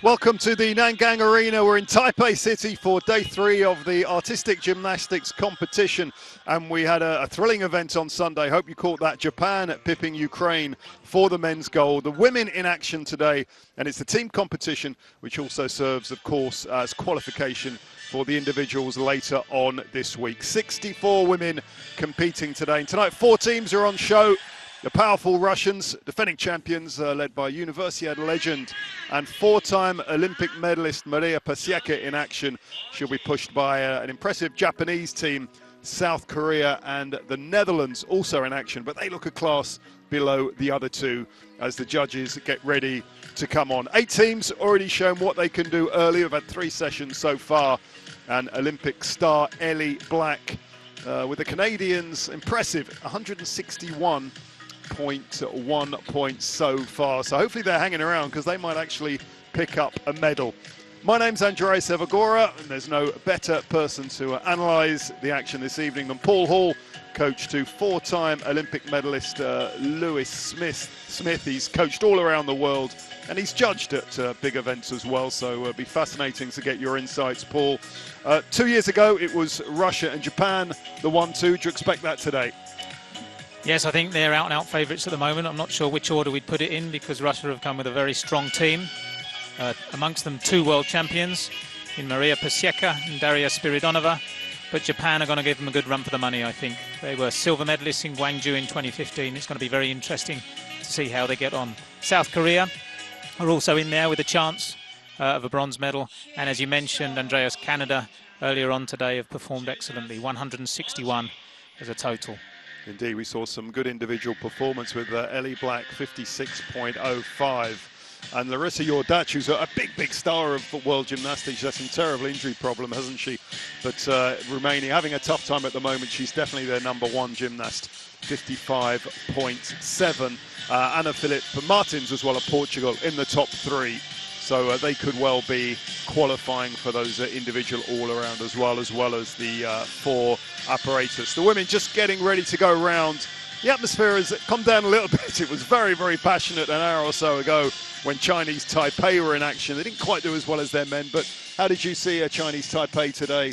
Welcome to the Nangang Arena. We're in Taipei City for day 3 of the artistic gymnastics competition, and we had a thrilling event on Sunday. Hope you caught that. Japan pipping Ukraine for the men's gold. The women in action today, and it's the team competition, which also serves, of course, as qualification for the individuals later on this week. 64 women competing today. And tonight, 4 teams are on show. The powerful Russians, defending champions, led by Universiade legend and 4-time Olympic medalist Maria Pasieka in action. She'll be pushed by an impressive Japanese team, South Korea and the Netherlands also in action, but they look a class below the other two as the judges get ready to come on. 8 teams already shown what they can do early. We've had 3 sessions so far, and Olympic star Ellie Black with the Canadians impressive 161.1 points so far. So hopefully they're hanging around because they might actually pick up a medal. My name's Andreas Evagora, and there's no better person to analyse the action this evening than Paul Hall, coach to 4-time Olympic medalist Lewis Smith. He's coached all around the world and he's judged at big events as well, so it'll be fascinating to get your insights, Paul. 2 years ago it was Russia and Japan, the 1-2. Do you expect that today? Yes, I think they're out-and-out favourites at the moment. I'm not sure which order we'd put it in because Russia have come with a very strong team. Amongst them 2 world champions in Maria Pasieka and Daria Spiridonova. But Japan are going to give them a good run for the money, I think. They were silver medalists in Gwangju in 2015. It's going to be very interesting to see how they get on. South Korea are also in there with a chance of a bronze medal. And as you mentioned, Andreas, Canada earlier on today have performed excellently. 161 as a total. Indeed, we saw some good individual performance with Ellie Black, 56.05. And Larissa Jordac, who's a big star of world gymnastics. She's had some terrible injury problem, hasn't she? But Romania having a tough time at the moment. She's definitely their #1 gymnast, 55.7. Anna Philip Martins as well of Portugal in the top 3. So they could well be qualifying for those individual all-around as well as the 4 apparatus. The women just getting ready to go round. The atmosphere has come down a little bit. It was very, very passionate an hour or so ago when Chinese Taipei were in action. They didn't quite do as well as their men, but how did you see Chinese Taipei today?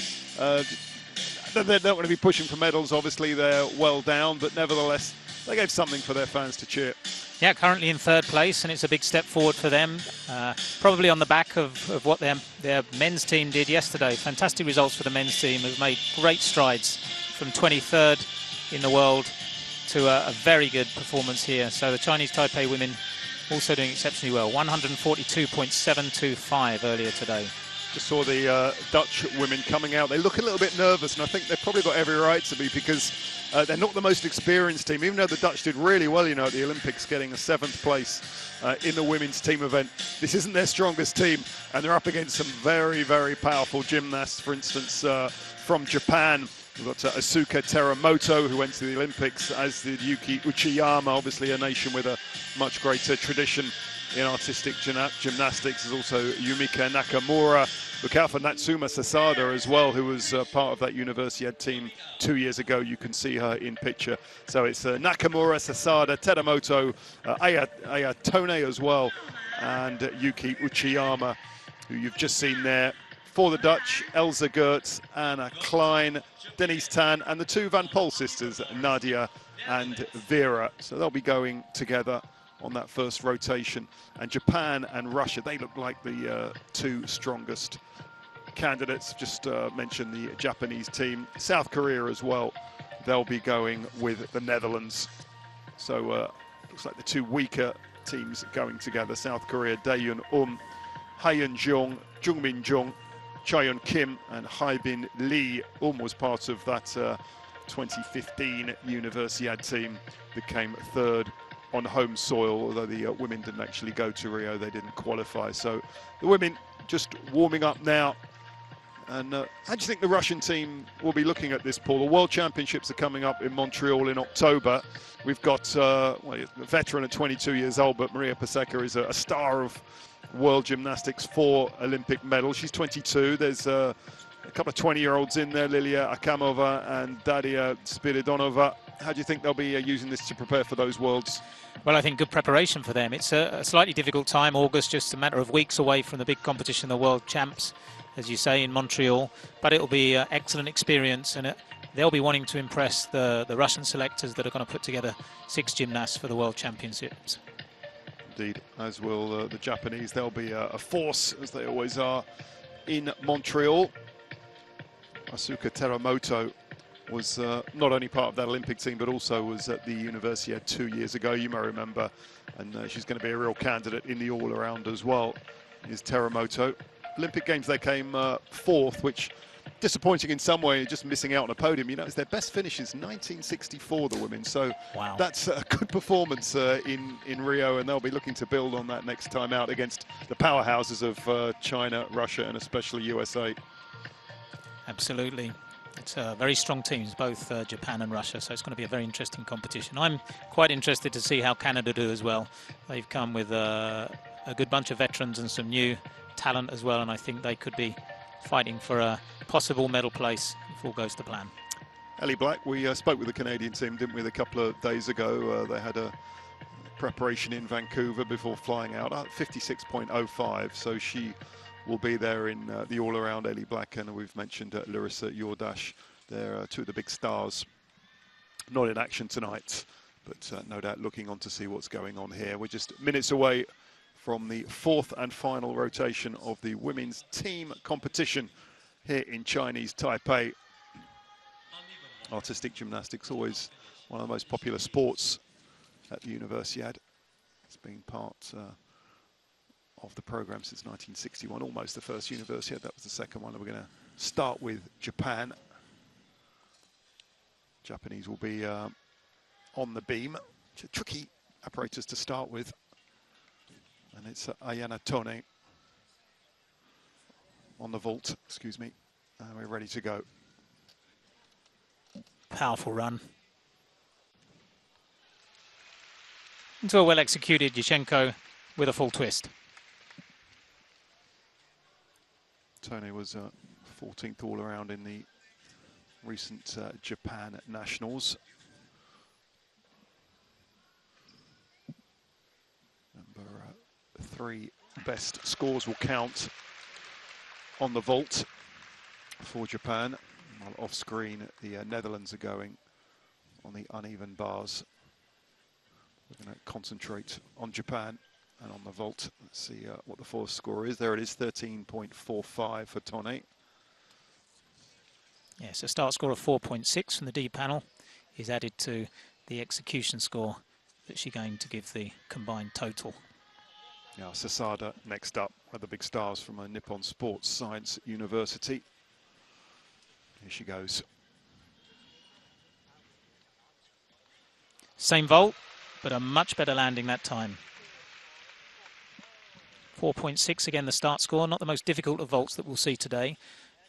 They're not going to be pushing for medals, obviously. They're well down, but nevertheless, they gave something for their fans to cheer. Yeah, currently in 3rd place, and it's a big step forward for them. Probably on the back of what their men's team did yesterday. Fantastic results for the men's team. Have made great strides from 23rd in the world to a very good performance here. So the Chinese Taipei women also doing exceptionally well. 142.725 earlier today. Just saw the Dutch women coming out. They look a little bit nervous, and I think they've probably got every right to be because they're not the most experienced team, even though the Dutch did really well, at the Olympics, getting a 7th place in the women's team event. This isn't their strongest team, and they're up against some very, very powerful gymnasts. For instance, from Japan, we've got Asuka Teramoto, who went to the Olympics, as did Yuki Uchiyama, obviously a nation with a much greater tradition in artistic gymnastics. There's also Yumika Nakamura. Look out for Natsuma Sasada as well, who was part of that Universiade team 2 years ago. You can see her in picture. So it's Nakamura, Sasada, Teramoto, Ayatone as well, and Yuki Uchiyama, who you've just seen there. For the Dutch, Elsa Geerts, Anna Klein, Denise Tan, and the 2 Van Pol sisters, Nadia and Vera. So they'll be going together on that first rotation. And Japan and Russia, they look like the 2 strongest candidates. Just mentioned the Japanese team. South Korea as well, they'll be going with the Netherlands. So looks like the 2 weaker teams going together. South Korea, Daeyeon Haeyeon Jeong, Jungmin Jung, Chaeyeon Kim and Haibin Lee. Was part of that 2015 Universiade team that came 3rd on home soil, although the women didn't actually go to Rio. They didn't qualify. So the women just warming up now. And how do you think the Russian team will be looking at this, Paul? The World Championships are coming up in Montreal in October. We've got a veteran at 22 years old, but Maria Pasieka is a star of world gymnastics, 4 Olympic medals. She's 22. There's A couple of 20-year-olds in there, Lilia Akamova and Daria Spiridonova. How do you think they'll be using this to prepare for those Worlds? Well, I think good preparation for them. It's a slightly difficult time. August, just a matter of weeks away from the big competition, the World Champs, as you say, in Montreal. But it'll be an excellent experience, and they'll be wanting to impress the Russian selectors that are going to put together 6 gymnasts for the World Championships. Indeed, as will the Japanese. They'll be a force, as they always are, in Montreal. Asuka Teramoto was not only part of that Olympic team, but also was at the Universiade 2 years ago, you may remember. And she's going to be a real candidate in the all-around as well, is Teramoto. Olympic Games, they came 4th, which disappointing in some way, just missing out on a podium. You know, it's their best finish is 1964, the women. So wow, that's a good performance in Rio, and they'll be looking to build on that next time out against the powerhouses of China, Russia, and especially USA. Absolutely. It's very strong teams, both Japan and Russia, so it's going to be a very interesting competition. I'm quite interested to see how Canada do as well. They've come with a good bunch of veterans and some new talent as well, and I think they could be fighting for a possible medal place if all goes to plan. Ellie Black, we spoke with the Canadian team, didn't we, a couple of days ago. They had a preparation in Vancouver before flying out at 56.05, so she will be there in the all-around. Ellie Black, and we've mentioned Larissa Jordash. They're 2 of the big stars, not in action tonight, but no doubt looking on to see what's going on here. We're just minutes away from the 4th and final rotation of the women's team competition here in Chinese Taipei. Artistic gymnastics, always one of the most popular sports at the Universiade. It's been part of the program since 1961, almost the first Universiade. That was the second one. We're going to start with Japan. Japanese will be on the beam. It's a tricky apparatus to start with. And it's Ayana Tone on the vault, excuse me. We're ready to go. Powerful run. Into a well-executed Yushchenko with a full twist. Tone was 14th all-around in the recent Japan Nationals. Number 3 best scores will count on the vault for Japan. While off screen, the Netherlands are going on the uneven bars. We're going to concentrate on Japan and on the vault. Let's see what the fourth score is. There it is, 13.45 for Tone. Yes, a start score of 4.6 from the D panel is added to the execution score that she's going to give the combined total. Yeah, Sasada next up, one of the big stars from Nippon Sports Science University. Here she goes. Same vault, but a much better landing that time. 4.6 again, the start score. Not the most difficult of vaults that we'll see today.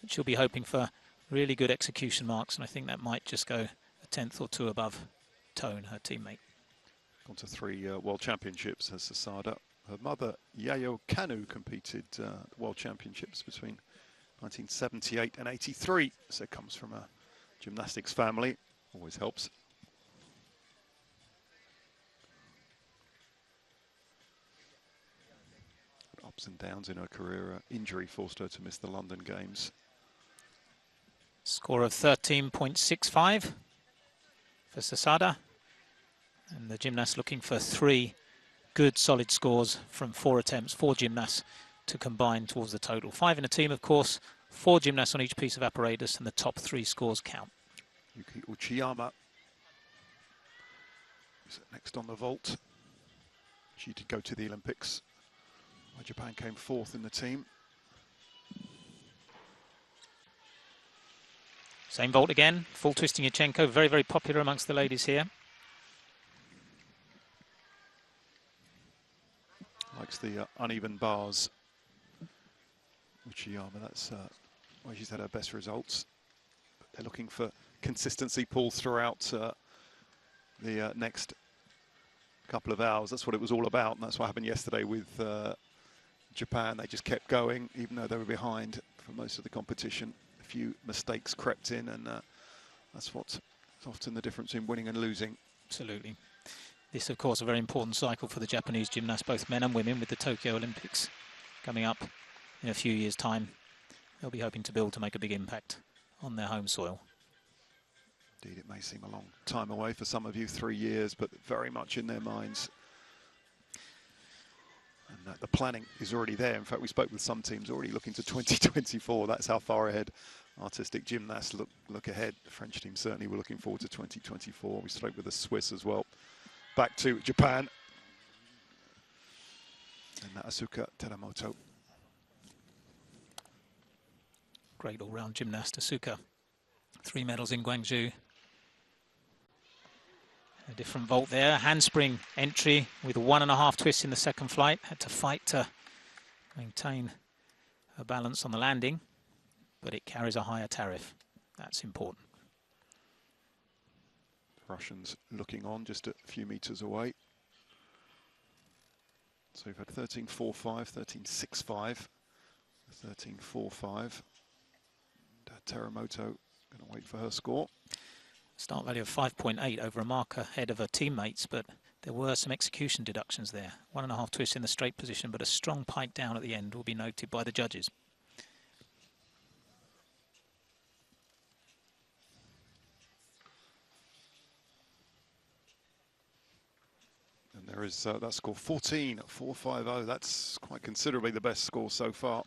She'll be hoping for really good execution marks, and I think that might just go a 10th or 2 above Tone, her teammate. Gone to 3 World Championships as Sasada. Her mother, Yayo Kanu, competed at the World Championships between 1978 and 83. So comes from a gymnastics family, always helps. Ups and downs in her career. Injury forced her to miss the London Games. Score of 13.65 for Sasada. And the gymnast looking for 3 good solid scores from 4 attempts, 4 gymnasts to combine towards the total. 5 in a team, of course, 4 gymnasts on each piece of apparatus, and the top 3 scores count. Yuki Uchiyama is next on the vault. She did go to the Olympics, where Japan came 4th in the team. Same vault again, full twisting Yushchenko, very, very popular amongst the ladies here. Likes the uneven bars. Uchiyama, that's where she's had her best results. But they're looking for consistency pull throughout the next couple of hours. That's what it was all about, and that's what happened yesterday with Japan. They just kept going, even though they were behind for most of the competition. They few mistakes crept in, and that's what's often the difference in winning and losing. Absolutely. This, of course, a very important cycle for the Japanese gymnasts, both men and women, with the Tokyo Olympics coming up in a few years' time. They'll be hoping to build to make a big impact on their home soil. Indeed, it may seem a long time away for some of you, 3 years, but very much in their minds. And the planning is already there. In fact, we spoke with some teams already looking to 2024. That's how far ahead artistic gymnasts look ahead. The French team certainly were looking forward to 2024. We spoke with the Swiss as well. Back to Japan. And Asuka Teramoto. Great all-round gymnast, Asuka. 3 medals in Gwangju. A different vault there, handspring entry with 1.5 twists in the second flight. Had to fight to maintain her balance on the landing, but it carries a higher tariff. That's important. Russians looking on just a few meters away. So we've had 13.45, 13.65, 13.45. Teramoto going to wait for her score. Start value of 5.8 over a mark ahead of her teammates, but there were some execution deductions there. 1.5 twists in the straight position, but a strong pike down at the end will be noted by the judges. And there is that score, 14.450. That's quite considerably the best score so far.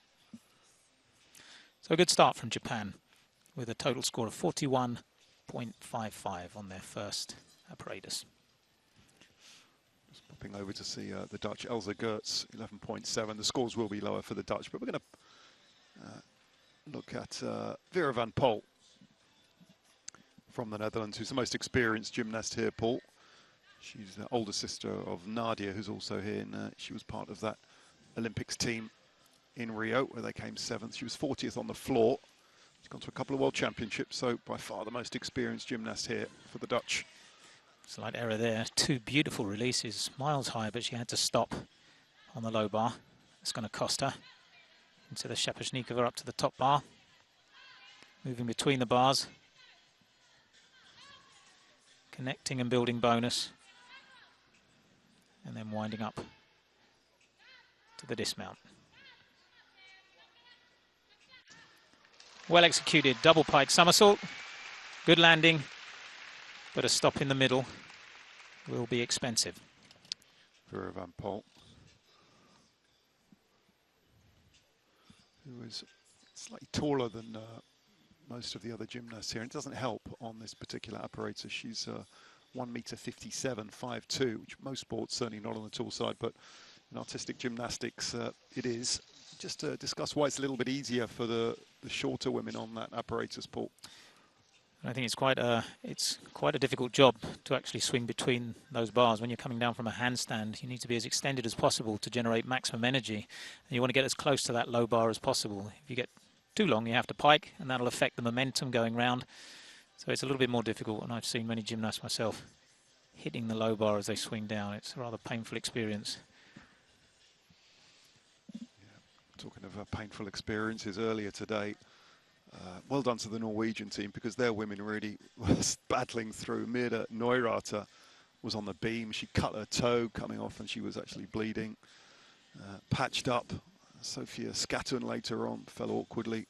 So a good start from Japan with a total score of 41.55 on their first apparatus. Just popping over to see the Dutch Elsa Geerts, 11.7. The scores will be lower for the Dutch, but we're going to look at Vera van Poel from the Netherlands, who's the most experienced gymnast here, Paul. She's the older sister of Nadia, who's also here, and she was part of that Olympics team in Rio, where they came 7th. She was 40th on the floor. She's gone to a couple of world championships, so by far the most experienced gymnast here for the Dutch. Slight error there. 2 beautiful releases, miles high, but she had to stop on the low bar. It's going to cost her. Into the Shaposhnikova up to the top bar. Moving between the bars. Connecting and building bonus. And then winding up to the dismount. Well executed double pike somersault. Good landing, but a stop in the middle will be expensive. Vera van Poel, who is slightly taller than most of the other gymnasts here. And it doesn't help on this particular apparatus. She's 1.57 m, 5'2", which most sports, certainly not on the tall side, but in artistic gymnastics it is. Just to discuss why it's a little bit easier for the shorter women on that apparatus, Paul. I think it's quite a difficult job to actually swing between those bars. When you're coming down from a handstand, you need to be as extended as possible to generate maximum energy. And you want to get as close to that low bar as possible. If you get too long, you have to pike, and that'll affect the momentum going round. So it's a little bit more difficult, and I've seen many gymnasts myself hitting the low bar as they swing down. It's a rather painful experience. Talking of painful experiences earlier today, well done to the Norwegian team, because their women really was battling through. Mirda Neurater was on the beam. She cut her toe coming off and she was actually bleeding. Patched up. Sophia Skatun later on fell awkwardly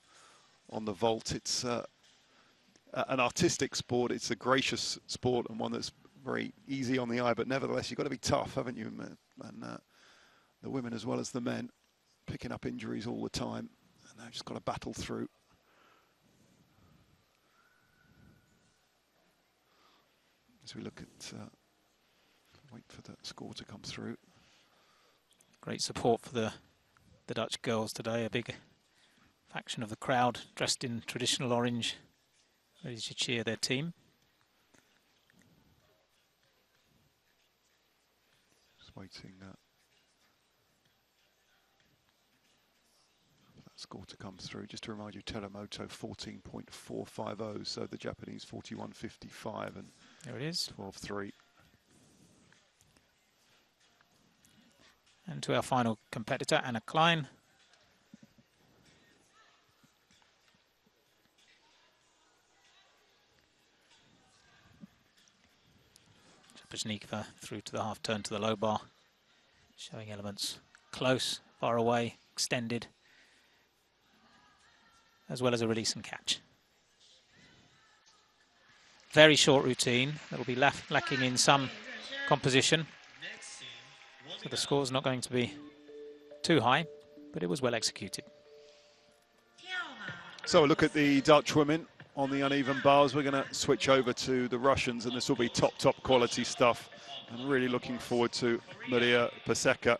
on the vault. It's an artistic sport. It's a gracious sport and one that's very easy on the eye, but nevertheless you've got to be tough, haven't you? And the women as well as the men picking up injuries all the time, and they've just got to battle through. As we look at, wait for the score to come through. Great support for the Dutch girls today. A big faction of the crowd dressed in traditional orange, ready to cheer their team. Just waiting score to come through. Just to remind you, Teramoto 14.450, so the Japanese 41.55, and there it is, 12.3. And to our final competitor, Anna Klein. Kapusnikova through to the half turn to the low bar, showing elements close, far away, extended, as well as a release and catch. Very short routine that will be lacking in some composition. So the score's not going to be too high, but it was well executed. So a look at the Dutch women on the uneven bars. We're going to switch over to the Russians, and this will be top quality stuff. I'm really looking forward to Maria Paseka,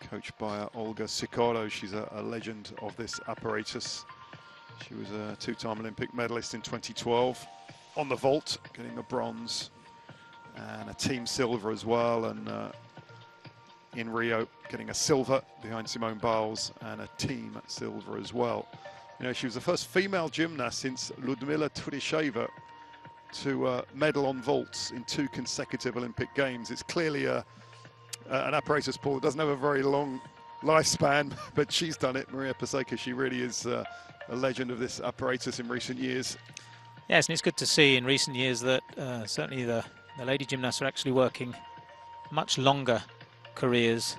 coached by Olga Sikoro. She's a legend of this apparatus. She was a two-time Olympic medalist in 2012 on the vault, getting a bronze and a team silver as well, and in Rio getting a silver behind Simone Biles and a team silver as well. You know, she was the first female gymnast since Ludmila Turisheva to medal on vaults in 2 consecutive Olympic Games. It's clearly an apparatus, Paul, that doesn't have a very long lifespan, but she's done it. Maria Paseka, she really is a legend of this apparatus in recent years. Yes, and it's good to see in recent years that certainly the lady gymnasts are actually working much longer careers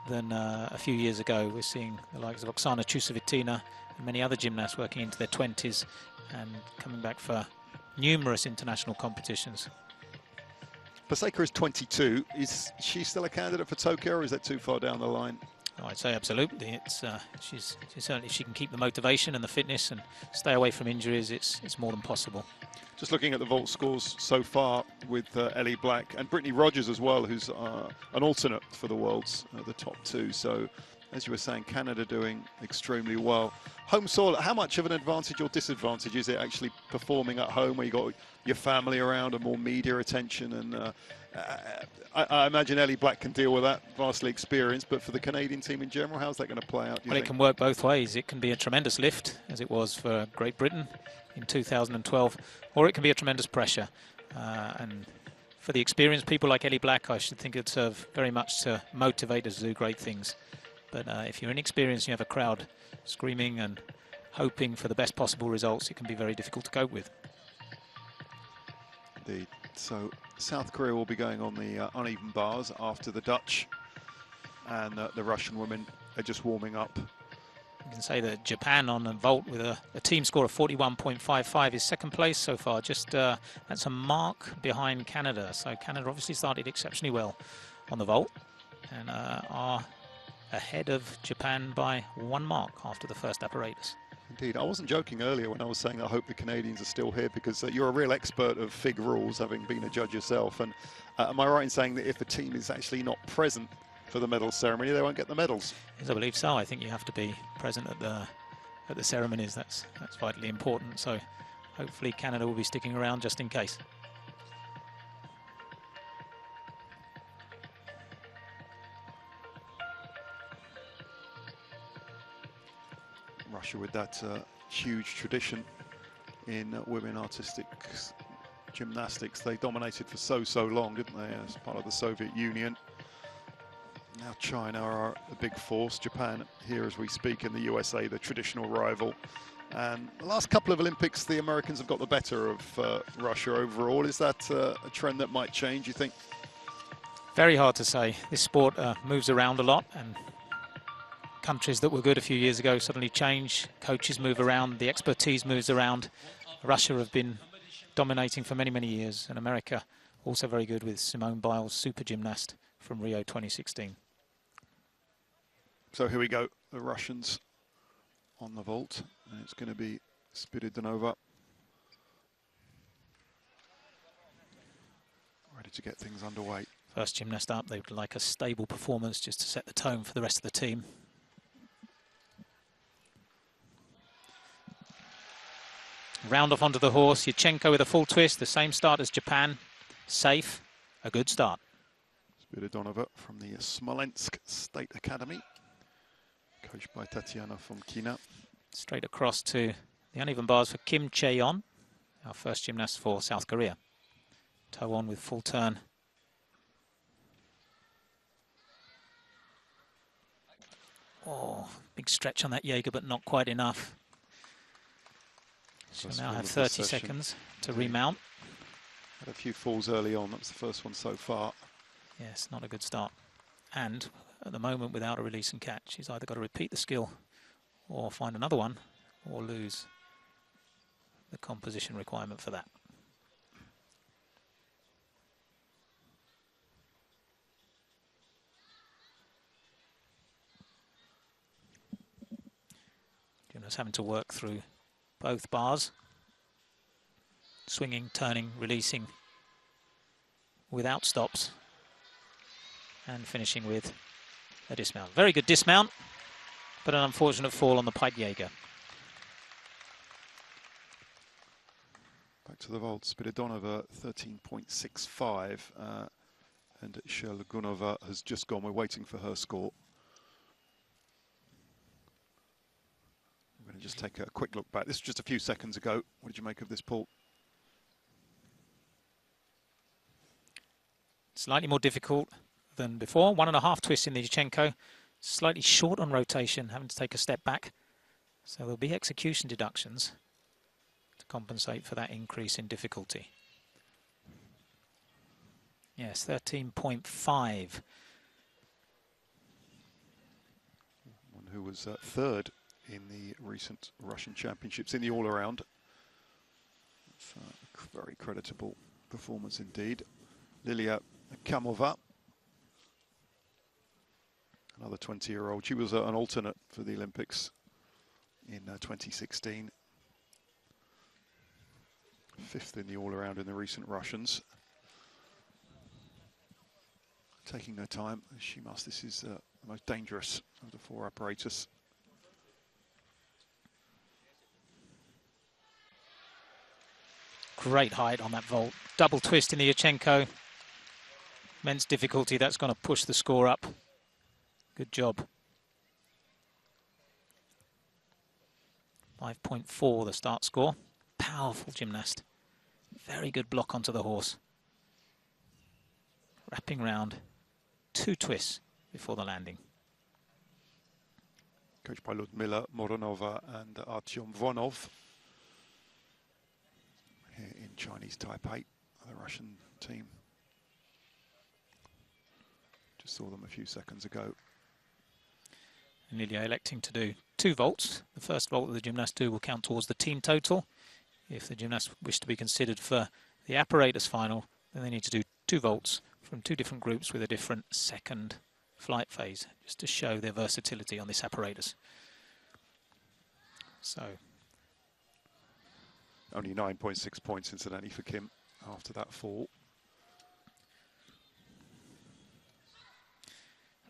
than a few years ago. We're seeing the likes of Oksana Chusovitina and many other gymnasts working into their 20s and coming back for numerous international competitions. Paseka is 22. Is she still a candidate for Tokyo, or is that too far down the line? Oh, I'd say absolutely. It's she's certainly, if she can keep the motivation and the fitness and stay away from injuries, it's more than possible. Just looking at the vault scores so far with Ellie Black and Brittany Rogers as well, who's an alternate for the Worlds, the top 2. So, as you were saying, Canada doing extremely well. Home soil, how much of an advantage or disadvantage is it actually performing at home where you got your family around and more media attention? And I imagine Ellie Black can deal with that, vastly experienced, but for the Canadian team in general, how's that going to play out? Well, it can work both ways. It can be a tremendous lift, as it was for Great Britain in 2012, or it can be a tremendous pressure. And for the experienced people like Ellie Black, I should think it'd serve very much to motivate us to do great things. But if you're inexperienced and you have a crowd screaming and hoping for the best possible results, it can be very difficult to cope with. Indeed. So South Korea will be going on the uneven bars after the Dutch, and the Russian women are just warming up. You can say that Japan on the vault with a team score of 41.55 is second place so far. Just that's a mark behind Canada. So Canada obviously started exceptionally well on the vault and are ahead of Japan by 1 mark after the first apparatus. Indeed. I wasn't joking earlier when I was saying I hope the Canadians are still here, because you're a real expert of FIG rules, having been a judge yourself. And am I right in saying that if a team is actually not present for the medal ceremony, they won't get the medals? Yes, I believe so. I think you have to be present at the ceremonies. That's vitally important. So hopefully Canada will be sticking around just in case. Russia with that huge tradition in women artistic gymnastics. They dominated for so long, didn't they, as part of the Soviet Union. Now China are a big force. Japan here as we speak, in the USA, the traditional rival. And the last couple of Olympics, the Americans have got the better of Russia overall. Is that a trend that might change, you think? Very hard to say. This sport moves around a lot, and countries that were good a few years ago suddenly change. Coaches move around, the expertise moves around. Russia have been dominating for many years, and America also very good with Simone Biles, super gymnast from Rio 2016. So here we go, the Russians on the vault, and it's going to be Spiridonova. Ready to get things underway. First gymnast up, they would like a stable performance just to set the tone for the rest of the team. Round off onto the horse, Yurchenko with a full twist, the same start as Japan. Safe, a good start. Spiridonova from the Smolensk State Academy, coached by Tatiana Fomkina. Straight across to the uneven bars for Kim Chae-on, our first gymnast for South Korea. Toe on with full turn. Oh, big stretch on that Jaeger, but not quite enough. She'll now have 30 seconds to remount. Had a few falls early on. That was the first one so far. Yes, not a good start. And at the moment, without a release and catch, he's either got to repeat the skill or find another one or lose the composition requirement for that. Gymnast having to work through both bars. Swinging, turning, releasing without stops. And finishing with a dismount. Very good dismount, but an unfortunate fall on the pipe Jaeger. Back to the vault, Spiridonova 13.65 and Sherlagunova has just gone. We're waiting for her score. I'm going to just take a quick look back. This was just a few seconds ago. What did you make of this, Paul? Slightly more difficult than before. 1.5 twists in the Yurchenko. Slightly short on rotation, having to take a step back. So there'll be execution deductions to compensate for that increase in difficulty. Yes, 13.5. One who was third in the recent Russian Championships in the all-around. It's a very creditable performance indeed. Lilia Kamova, another 20-year-old. She was an alternate for the Olympics in 2016. Fifth in the all-around in the recent Russians. Taking her time, as she must. This is the most dangerous of the four apparatus. Great height on that vault. Double twist in the Yurchenko. Immense difficulty. That's going to push the score up. Good job. 5.4 the start score. Powerful gymnast. Very good block onto the horse. Wrapping round. 2 twists before the landing. Coached by Ludmila Moronova and Artyom Vonov. Here in Chinese Taipei, the Russian team. Just saw them a few seconds ago. And Lilia electing to do 2 vaults. The first vault that the gymnasts do will count towards the team total. If the gymnasts wish to be considered for the apparatus final, then they need to do 2 vaults from 2 different groups with a different second flight phase, just to show their versatility on this apparatus. So only 9.6 points, incidentally, for Kim after that fall.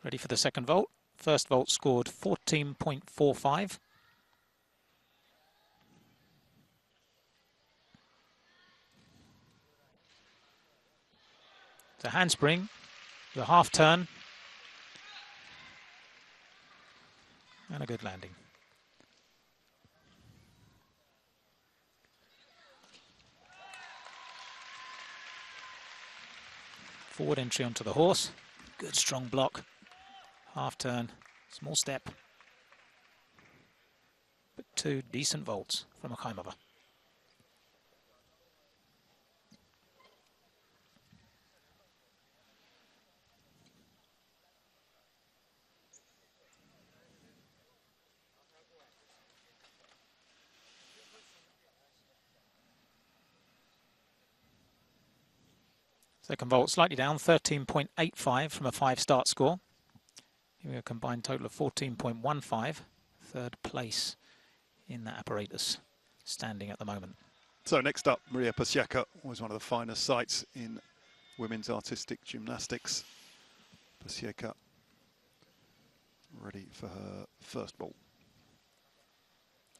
Ready for the second vault. First vault scored 14.45. The handspring, the half turn, and a good landing. Forward entry onto the horse. Good strong block. Half turn, small step. But 2 decent vaults from Akhaimova. Second vault slightly down, 13.85 from a 5 start score. Here we have a combined total of 14.15, third place in that apparatus, standing at the moment. So next up, Maria Pasieka, always one of the finest sights in women's artistic gymnastics. Pasieka ready for her first vault.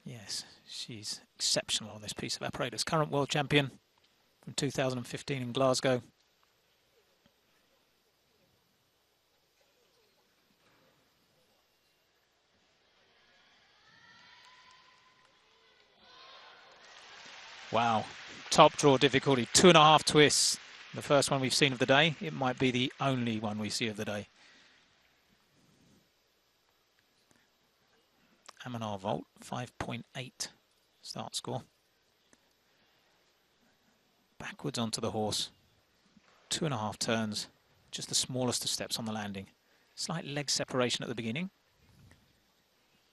Yes, she's exceptional on this piece of apparatus. Current world champion from 2015 in Glasgow. Wow, top draw difficulty, 2.5 twists. The first one we've seen of the day. It might be the only one we see of the day. Amanar vault, 5.8 start score. backwards onto the horse. 2.5 turns, just the smallest of steps on the landing. Slight leg separation at the beginning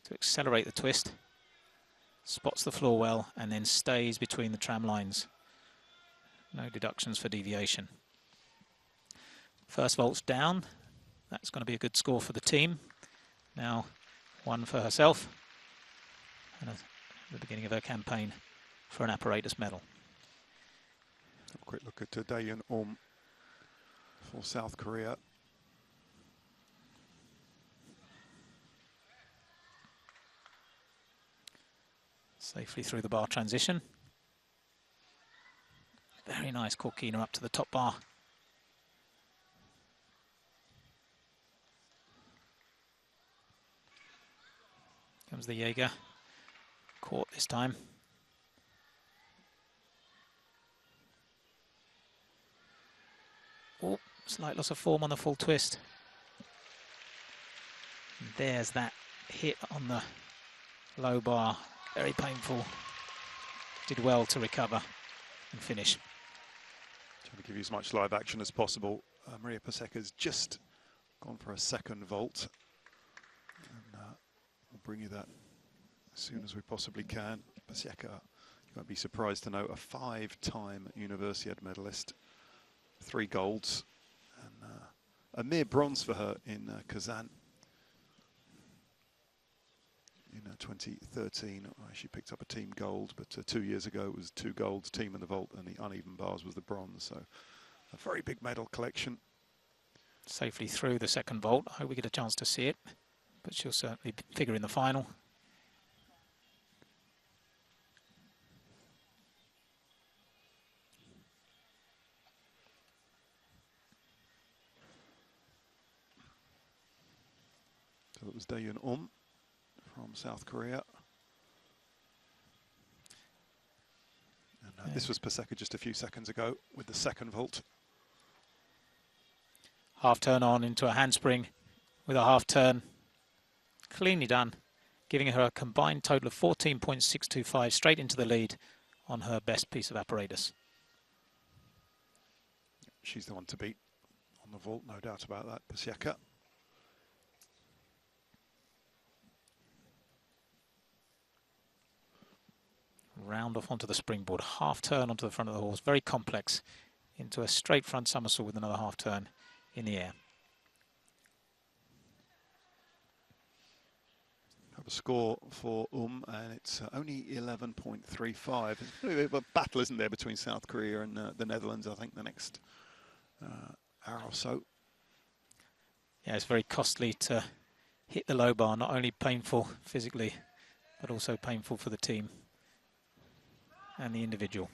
to accelerate the twist. Spots the floor well and then stays between the tram lines. No deductions for deviation. First vault's down. That's going to be a good score for the team. Now 1 for herself. And the beginning of her campaign for an apparatus medal. Have a quick look at Daeyeon for South Korea. Safely through the bar transition. Very nice Corkina up to the top bar. Comes the Jaeger. Caught this time. Oh, slight loss of form on the full twist. And there's that hit on the low bar. Very painful. Did well to recover and finish. Trying to give you as much live action as possible. Maria Paseka's just gone for a second vault. And we'll bring you that as soon as we possibly can. Paseka, you won't be surprised to know, a 5-time Universiade medalist. 3 golds and a mere bronze for her in Kazan in 2013. She picked up a team gold, but 2 years ago it was 2 golds, team in the vault, and the uneven bars was the bronze. So a very big medal collection. Safely through the second vault. I hope we get a chance to see it, but she'll certainly figure in the final. So it was Daeyeon from South Korea. And this was Paseka just a few seconds ago with the second vault. Half turn on into a handspring with a half turn. Cleanly done, giving her a combined total of 14.625 straight into the lead on her best piece of apparatus. She's the one to beat on the vault, no doubt about that, Paseka. Round off onto the springboard, half turn onto the front of the horse, very complex, into a straight front somersault with another half turn in the air. Have a score for and it's only 11.35. It's a bit of a battle, isn't there, between South Korea and the Netherlands, I think, the next hour or so. Yeah, it's very costly to hit the low bar, not only painful physically, but also painful for the team and the individual.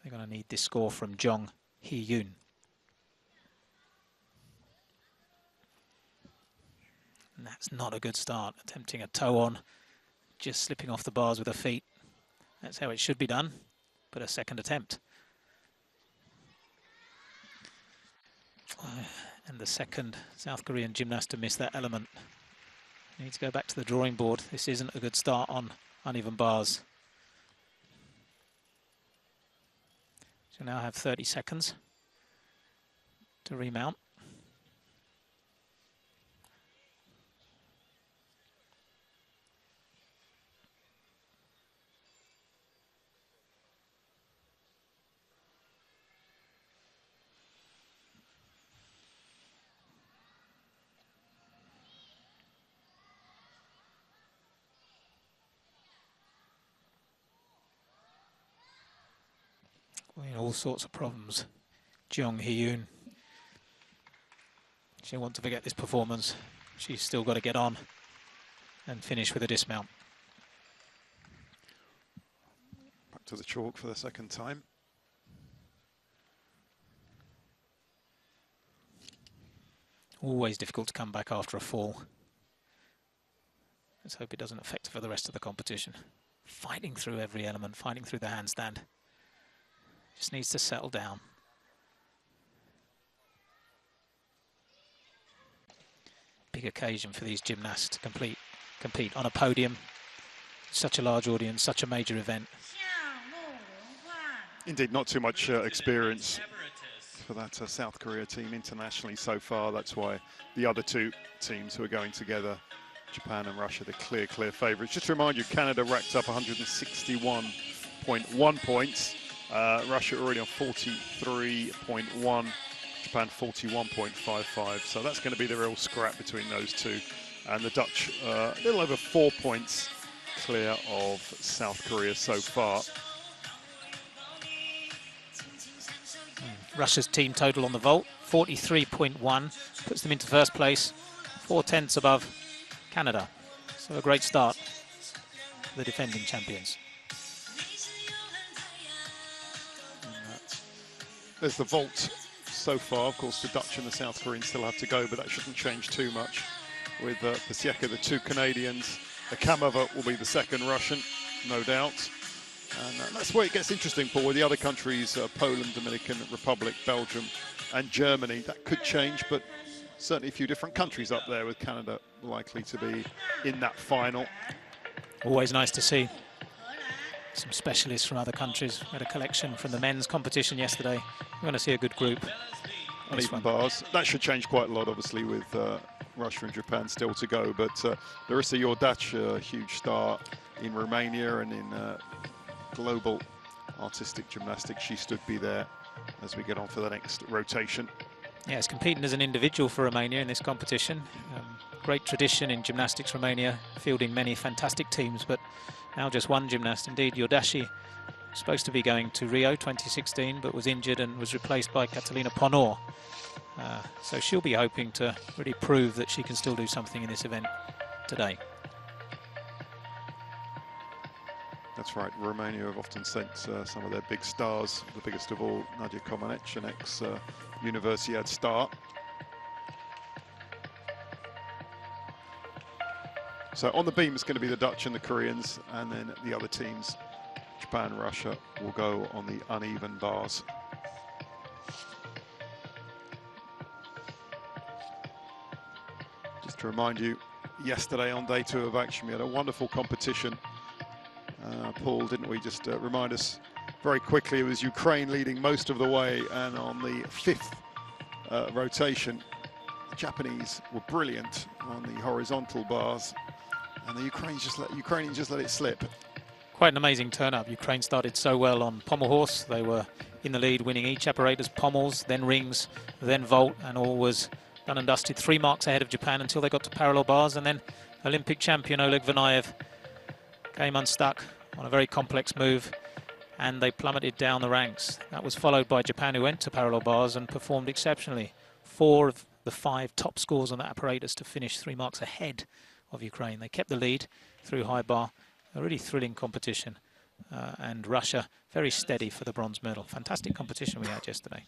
They're going to need this score from Jong Hee-yoon. And that's not a good start. Attempting a toe on, just slipping off the bars with her feet. That's how it should be done, but a second attempt. And the second South Korean gymnast to miss that element. Need to go back to the drawing board. This isn't a good start on uneven bars. So now have 30 seconds to remount. All sorts of problems. Jong Hee-yoon. She'll want to forget this performance. She's still got to get on and finish with a dismount. Back to the chalk for the second time. Always difficult to come back after a fall. Let's hope it doesn't affect her for the rest of the competition. Fighting through every element, fighting through the handstand. Just needs to settle down. Big occasion for these gymnasts to compete on a podium. such a large audience, such a major event. Indeed, not too much experience for that South Korea team internationally so far. That's why the other two teams who are going together, Japan and Russia, the clear favourites. Just to remind you, Canada racked up 161.1 points. Russia already on 43.1, Japan 41.55. So that's going to be the real scrap between those two. And the Dutch, a little over 4 points clear of South Korea so far. Russia's team total on the vault, 43.1, puts them into first place, 4/10 above Canada. So a great start for the defending champions. There's the vault so far. Of course, the Dutch and the South Koreans still have to go, but that shouldn't change too much. With Pasieka, the two Canadians, Akamova will be the second Russian, no doubt. And that's where it gets interesting, Paul, with the other countries, Poland, Dominican Republic, Belgium and Germany. That could change, but certainly a few different countries up there, with Canada likely to be in that final. Always nice to see some specialists from other countries. We had a collection from the men's competition yesterday. We're going to see a good group. Uneven bars. That should change quite a lot, obviously, with Russia and Japan still to go. But Larissa Jordache, a huge star in Romania and in global artistic gymnastics. She stood be there as we get on for the next rotation. Yes, competing as an individual for Romania in this competition. Great tradition in gymnastics Romania, fielding many fantastic teams, but now just one gymnast. Indeed, Jordache supposed to be going to Rio 2016, but was injured and was replaced by Catalina Ponor. So she'll be hoping to really prove that she can still do something in this event today. That's right, Romania have often sent some of their big stars, the biggest of all, Nadia Comaneci, an ex-Universiade star. So on the beam, it's going to be the Dutch and the Koreans, and then the other teams, Japan and Russia, will go on the uneven bars. Just to remind you, yesterday on day 2 of action, we had a wonderful competition. Paul, didn't we? Just remind us very quickly, it was Ukraine leading most of the way, and on the 5th rotation, the Japanese were brilliant on the horizontal bars, and the Ukrainians just let it slip. Quite an amazing turn-up. Ukraine started so well on pommel horse. They were in the lead, winning each apparatus, pommels, then rings, then vault, and all was done and dusted. 3 marks ahead of Japan until they got to parallel bars, and then Olympic champion Oleg Vanayev came unstuck on a very complex move, and they plummeted down the ranks. That was followed by Japan, who went to parallel bars and performed exceptionally. 4 of the 5 top scores on that apparatus to finish 3 marks ahead of Ukraine. They kept the lead through high bar. A really thrilling competition. And Russia very steady for the bronze medal. Fantastic competition we had yesterday.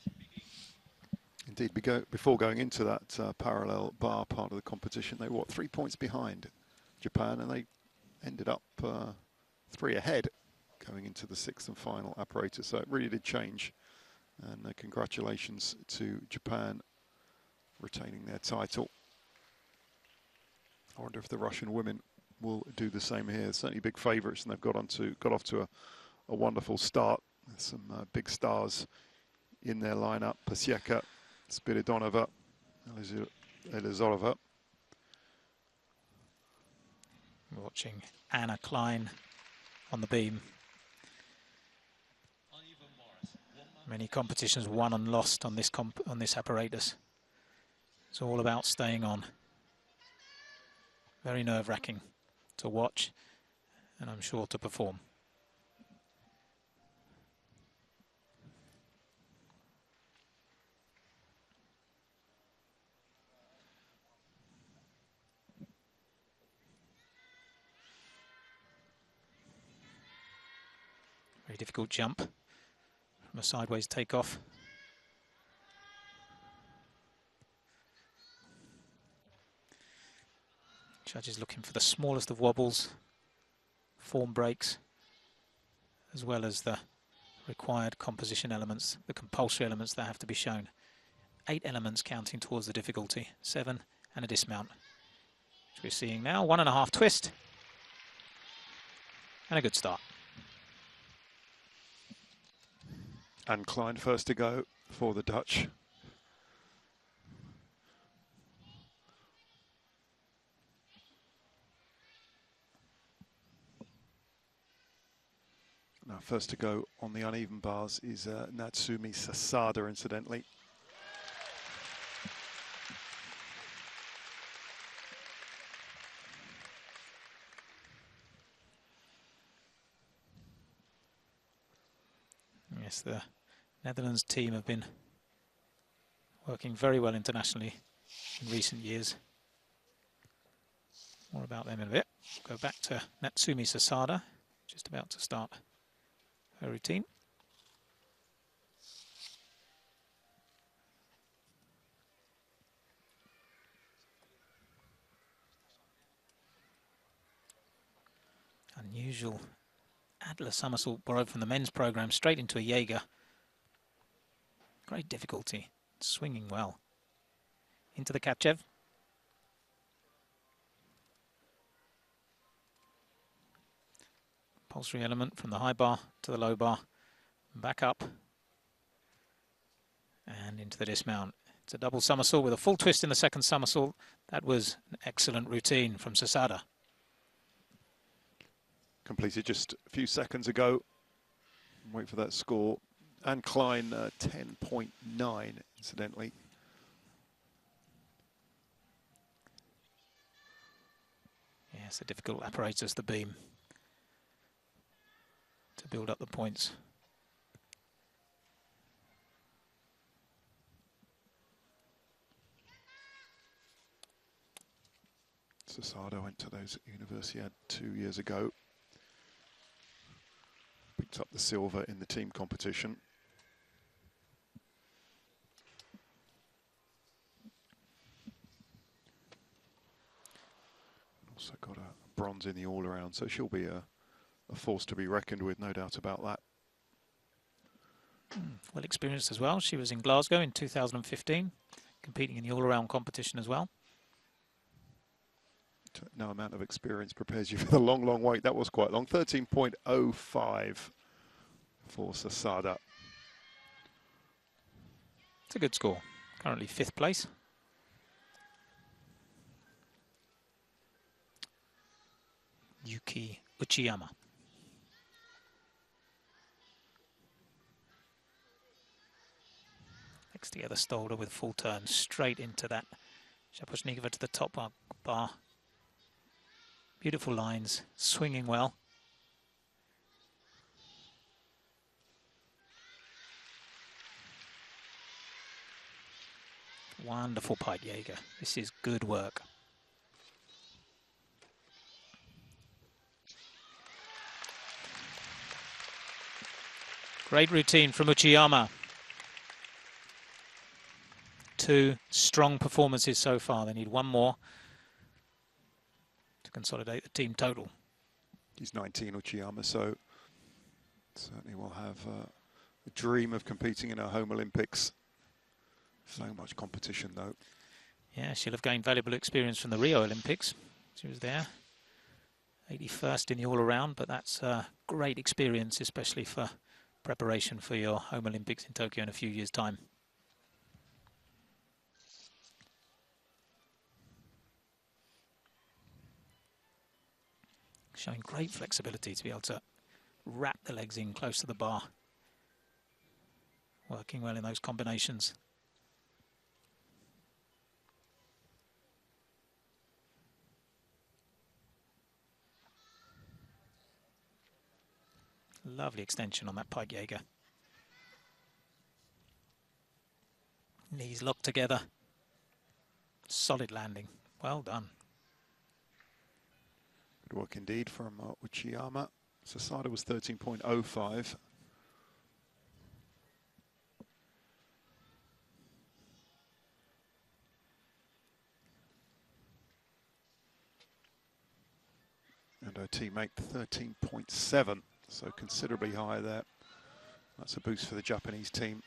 Indeed, before going into that parallel bar part of the competition, they were 3 points behind Japan, and they ended up 3 ahead going into the 6th and final apparatus. So it really did change. And congratulations to Japan retaining their title. I wonder if the Russian women will do the same here. Certainly big favourites, and they've got off to a wonderful start. There's some big stars in their lineup: Pasieka, Spiridonova, Elizorova. We're watching Anna Klein on the beam. Many competitions won and lost on this apparatus. It's all about staying on. Very nerve-wracking to watch, and I'm sure to perform. Very difficult jump from a sideways takeoff. Judges looking for the smallest of wobbles, form breaks, as well as the required composition elements, the compulsory elements that have to be shown. 8 elements counting towards the difficulty, 7 and a dismount. Which we're seeing now, 1.5 twist. And a good start. And Klein first to go for the Dutch. Now, first to go on the uneven bars is Natsumi Sasada, incidentally. Yes, the Netherlands team have been working very well internationally in recent years. More about them in a bit. Go back to Natsumi Sasada, just about to start her routine. Unusual Adler somersault borrowed from the men's program straight into a Jaeger. Great difficulty, swinging well. Into the Katchev. Pulsory element from the high bar to the low bar. Back up. And into the dismount. It's a double somersault with a full twist in the second somersault. That was an excellent routine from Sasada. Completed just a few seconds ago. Wait for that score. And Klein 10.9, incidentally. Yes, a difficult apparatus, the beam, to build up the points. Sasada went to those Universiade 2 years ago. Picked up the silver in the team competition. Also got a bronze in the all-around, so she'll be a force to be reckoned with, no doubt about that. Well experienced as well. She was in Glasgow in 2015, competing in the all-around competition as well. No amount of experience prepares you for the long, long wait. That was quite long. 13.05 for Sasada. It's a good score. Currently 5th place. Yuki Uchiyama. Next together Stolder with full turn straight into that Shaposhnikova to the top bar. Beautiful lines, swinging well. Wonderful pipe Jaeger. This is good work. Great routine from Uchiyama. 2 strong performances so far. They need one more to consolidate the team total. He's 19, Uchiyama, so certainly will have a dream of competing in our home Olympics. So much competition, though. Yeah, she'll have gained valuable experience from the Rio Olympics. She was there, 81st in the all-around, but that's great experience, especially for preparation for your home Olympics in Tokyo in a few years' time. Showing great flexibility to be able to wrap the legs in close to the bar. Working well in those combinations. Lovely extension on that pike Jaeger. Knees locked together. Solid landing. Well done. Good work indeed from Uchiyama. Sasada was 13.05. And her teammate 13.7. So considerably higher there. That's a boost for the Japanese team.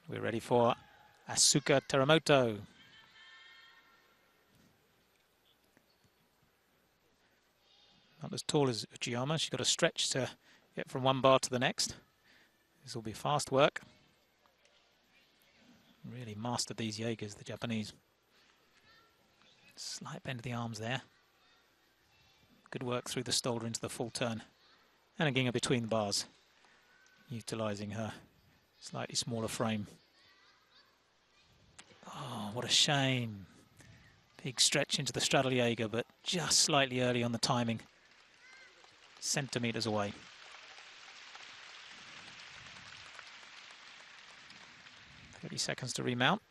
We're ready for Asuka Teramoto. Not as tall as Uchiyama. She's got a stretch to get from one bar to the next. This will be fast work. Really mastered these Jaegers, the Japanese. Slight bend of the arms there. Good work through the Stolder into the full turn. And a Ginga between the bars, utilising her slightly smaller frame. Oh, what a shame. Big stretch into the straddle Jaeger, but just slightly early on the timing. Centimetres away. Thirty seconds to remount.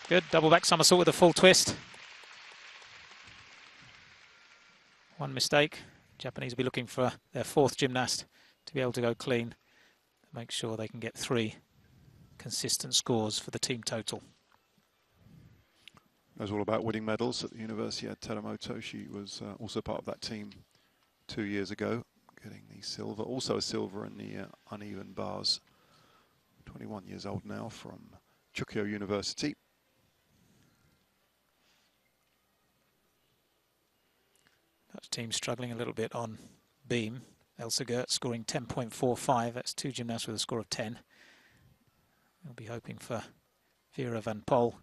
Good, double back somersault with a full twist. One mistake. Japanese will be looking for their fourth gymnast to be able to go clean. Make sure they can get 3 consistent scores for the team total. It was all about winning medals at the Universiade Teramoto. She was also part of that team 2 years ago, getting the silver, also a silver in the uneven bars. 21 years old now, from Chukyo University. Dutch team struggling a little bit on beam. Elsa Geert scoring 10.45. That's 2 gymnasts with a score of 10. We'll be hoping for Vera van Pol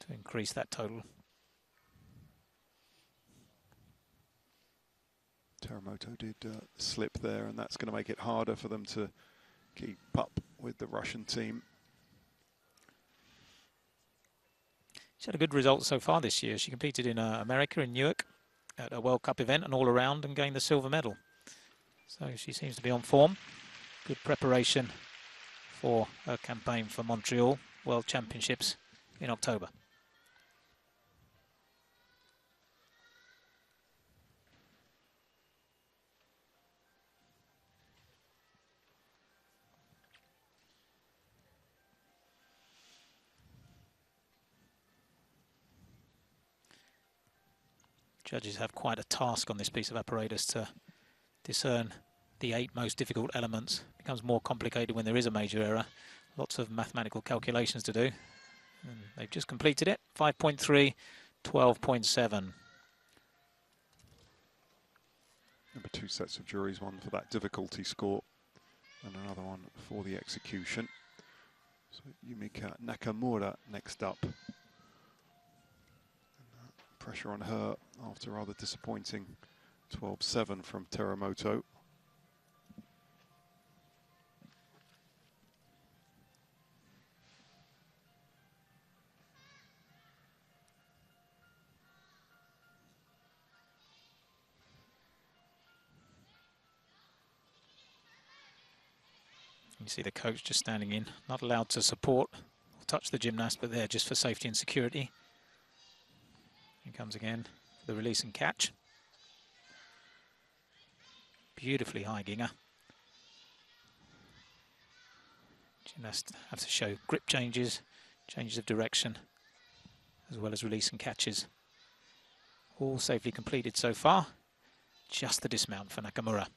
to increase that total. Teramoto did slip there, and that's going to make it harder for them to keep up with the Russian team. She had a good result so far this year. She competed in America, in Newark, at a World Cup event and all around, and gained the silver medal. So she seems to be on form. Good preparation for her campaign for Montreal World Championships in October. Judges have quite a task on this piece of apparatus to discern the 8 most difficult elements. It becomes more complicated when there is a major error. Lots of mathematical calculations to do. And they've just completed it. 5.3, 12.7. Number 2 sets of juries, one for that difficulty score and another one for the execution. So Yumika Nakamura next up. Pressure on her after a rather disappointing 12.7 from Teramoto. You see the coach just standing in, not allowed to support or touch the gymnast, but there just for safety and security. Here comes again for the release and catch. Beautifully high Ginga. Gymnasts have to show grip changes, changes of direction, as well as release and catches. All safely completed so far. Just the dismount for Nakamura.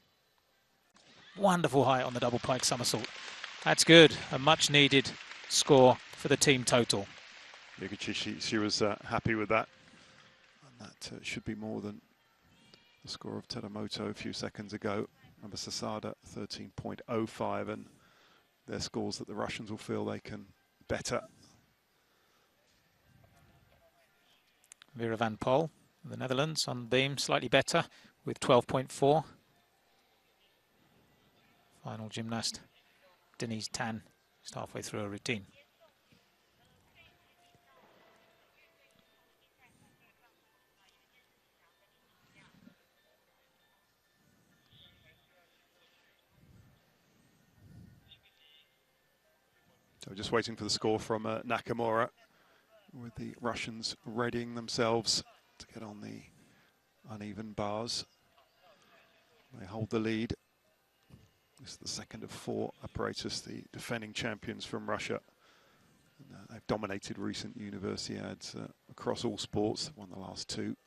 Wonderful height on the double pike somersault. That's good. A much needed score for the team total. Yukichi, she was happy with that. And that should be more than the score of Teramoto a few seconds ago. Remember Sasada 13.05, and their scores that the Russians will feel they can better. Vera van Pol, the Netherlands, on beam, slightly better with 12.4. Final gymnast, Denise Tan, just halfway through her routine. So just waiting for the score from Nakamura, with the Russians readying themselves to get on the uneven bars. They hold the lead This is the second of 4 apparatus, the defending champions from Russia. And, they've dominated recent Universiades across all sports. They've won the last 2.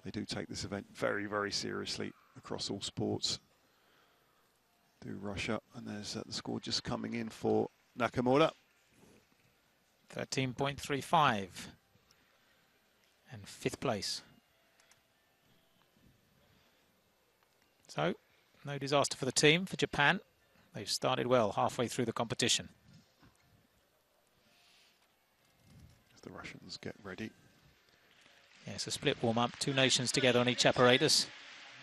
They do take this event very, very seriously across all sports. Do Russia, and there's the score just coming in for Nakamura. 13.35 and 5th place. So, no disaster for the team. For Japan, they've started well halfway through the competition. As the Russians get ready. Yes, a split warm-up. 2 nations together on each apparatus.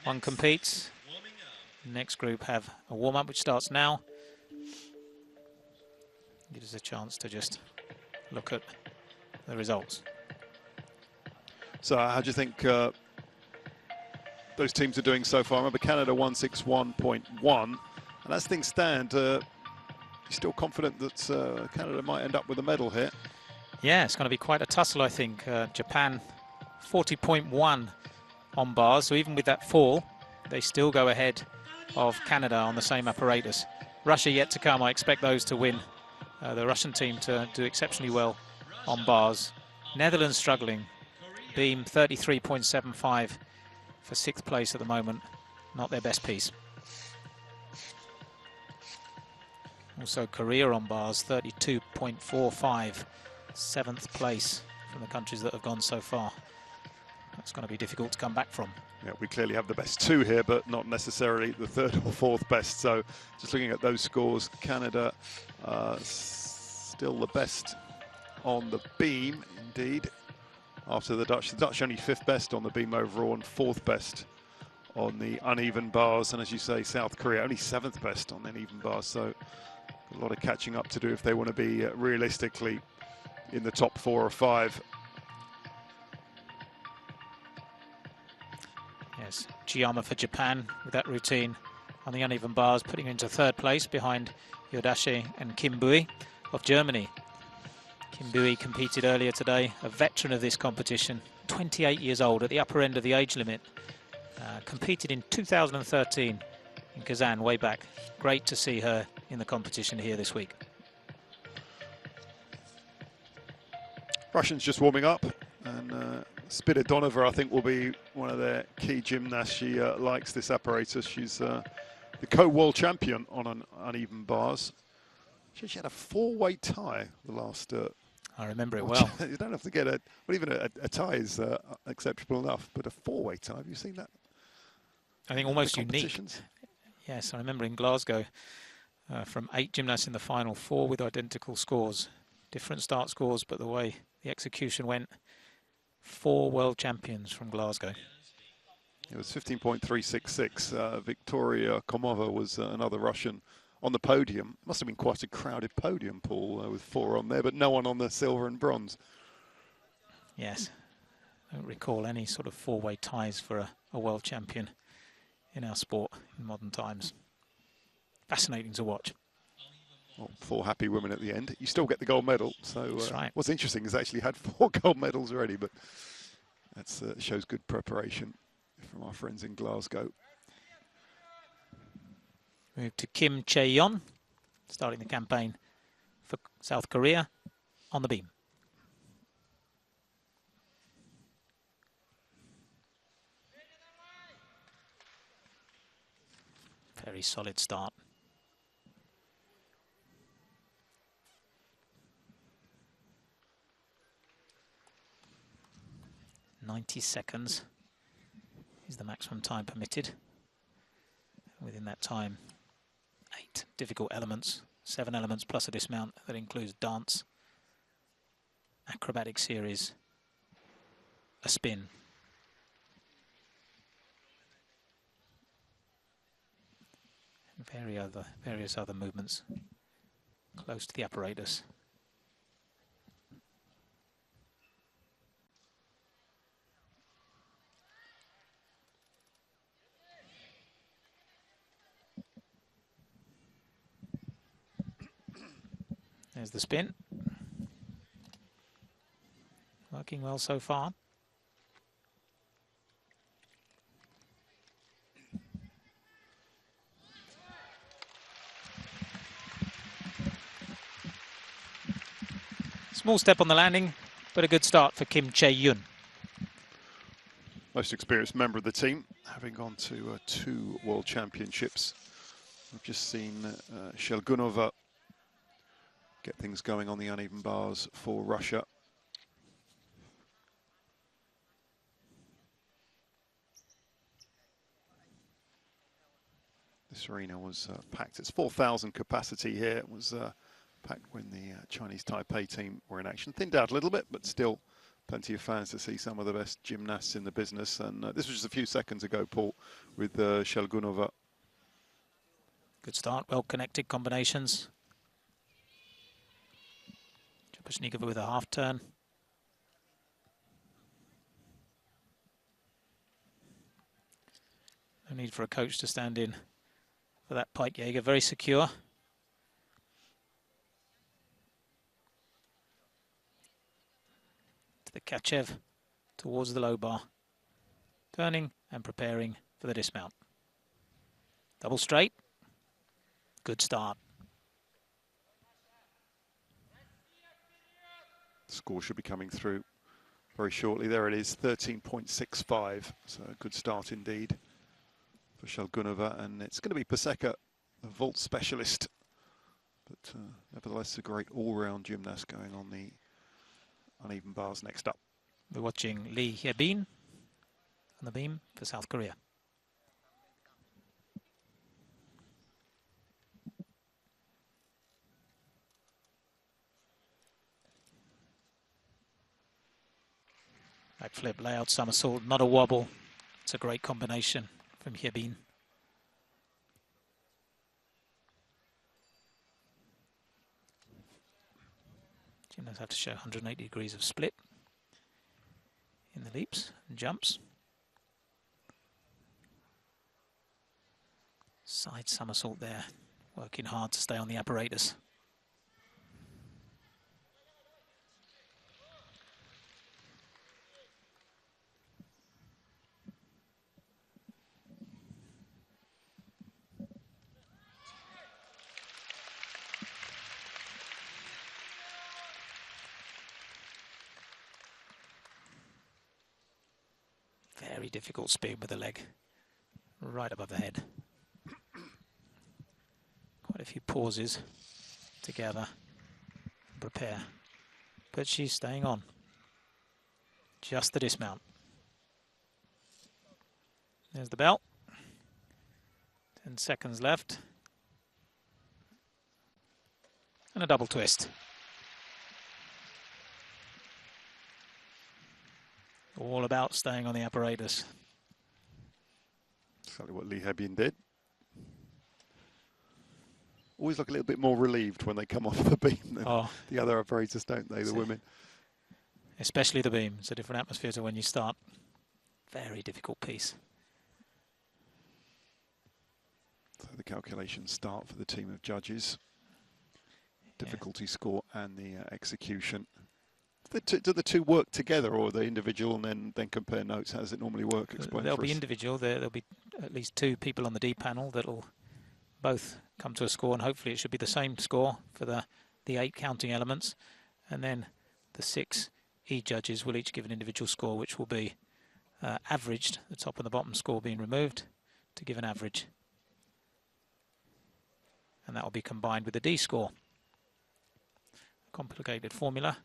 One competes. The next group have a warm-up which starts now. Gives us a chance to just look at the results. So how do you think those teams are doing so far? Remember, Canada 161.1, and as things stand, you're still confident that Canada might end up with a medal here? Yeah, it's going to be quite a tussle, I think. Japan 40.1 on bars, so even with that fall, they still go ahead of Canada on the same apparatus. Russia yet to come. I expect those to win. The Russian team to do exceptionally well on bars. Netherlands struggling. Beam 33.75 for 6th place at the moment. Not their best piece. Also Korea on bars, 32.45. 7th place from the countries that have gone so far. That's going to be difficult to come back from. Yeah, we clearly have the best 2 here, but not necessarily the 3rd or 4th best. So just looking at those scores, Canada still the best on the beam, indeed, after the Dutch. The Dutch only 5th best on the beam overall and 4th best on the uneven bars. And as you say, South Korea only 7th best on uneven bars. So a lot of catching up to do if they want to be realistically in the top 4 or 5. Yes, Chiyama for Japan with that routine on the uneven bars, putting into 3rd place behind Yodashi and Kim Bui of Germany. Kim Bui competed earlier today, a veteran of this competition, 28 years old, at the upper end of the age limit. Competed in 2013 in Kazan, way back. Great to see her in the competition here this week. Russians just warming up, and Spiridonova, I think, will be one of their key gymnasts. She likes this apparatus. She's the co-world champion on uneven bars. She had a 4-way tie the last... I remember it well. You don't have to get well, even a tie is exceptional enough, but a 4-way tie, have you seen that? I think almost unique. Yes, I remember in Glasgow, from 8 gymnasts in the final, 4 with identical scores. Different start scores, but the way the execution went, 4 world champions from Glasgow. It was 15.366. Victoria Komova was another Russian on the podium. Must have been quite a crowded podium, Paul, with 4 on there, but no one on the silver and bronze. Yes, I don't recall any sort of 4-way ties for a world champion in our sport in modern times. Fascinating to watch. Well, 4 happy women at the end. You still get the gold medal. So that's right. What's interesting is they actually had 4 gold medals already, but that shows good preparation from our friends in Glasgow. Move to Kim Chae-yeon, starting the campaign for South Korea on the beam. Very solid start. 90 seconds is the maximum time permitted. Within that time, 8 difficult elements, 7 elements plus a dismount that includes dance, acrobatic series, a spin. And various other movements close to the apparatus. There's the spin. Working well so far. Small step on the landing, but a good start for Kim Chae-yun. Most experienced member of the team, having gone to 2 World Championships. We've just seen Shelgunova get things going on the uneven bars for Russia. This arena was packed. It's 4,000 capacity here. It was packed when the Chinese Taipei team were in action. Thinned out a little bit, but still plenty of fans to see some of the best gymnasts in the business. And this was just a few seconds ago, Paul, with Shelgunova. Good start, well-connected combinations. Chapashnikova with a half turn. No need for a coach to stand in for that Pike Jaeger, very secure. To the Kachev towards the low bar. Turning and preparing for the dismount. Double straight. Good start. Score should be coming through very shortly. There it is, 13.65. So a good start indeed for Shelgunova, and it's going to be Paseka, the vault specialist, but nevertheless a great all-round gymnast going on the uneven bars next up. We're watching Lee Hye-bin on the beam for South Korea. Backflip, layout somersault, not a wobble. It's a great combination from Hye-bin. Gymnasts have to show 180 degrees of split in the leaps and jumps. Side somersault there, working hard to stay on the apparatus. Very difficult spin with the leg right above the head. Quite a few pauses together. Prepare. But she's staying on. Just the dismount. There's the bell. 10 seconds left. And a double twist. All about staying on the apparatus. Exactly what Lee Hye-bin did. Always look a little bit more relieved when they come off the beam than the other operators, don't they, the women? Especially the beam. It's a different atmosphere to when you start. Very difficult piece. So the calculations start for the team of judges. Difficulty score and the execution. Do the two work together, or are they individual and then compare notes? How does it normally work? Explain. They'll be individual. There'll be at least 2 people on the D panel that'll both come to a score, and hopefully it should be the same score for the 8 counting elements. And then the 6 E judges will each give an individual score, which will be averaged, the top and the bottom score being removed to give an average. And that will be combined with the D score. A complicated formula.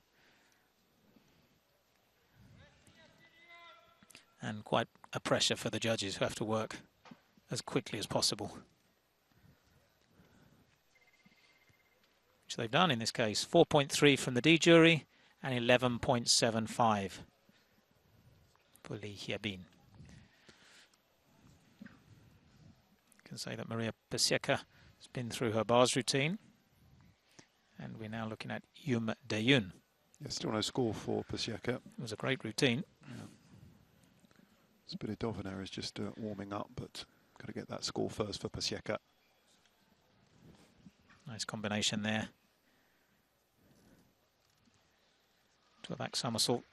And quite a pressure for the judges who have to work as quickly as possible. Which they've done in this case. 4.3 from the D jury and 11.75 for Lee Hye-bin. You can say that Maria Pasieka has been through her bars routine. And we're now looking at Yum Dae-yun. Yeah, still no score for Pasieka. It was a great routine. Yeah. Spiridovina is just warming up, but got to get that score first for Pasieka. Nice combination there. To a back somersault.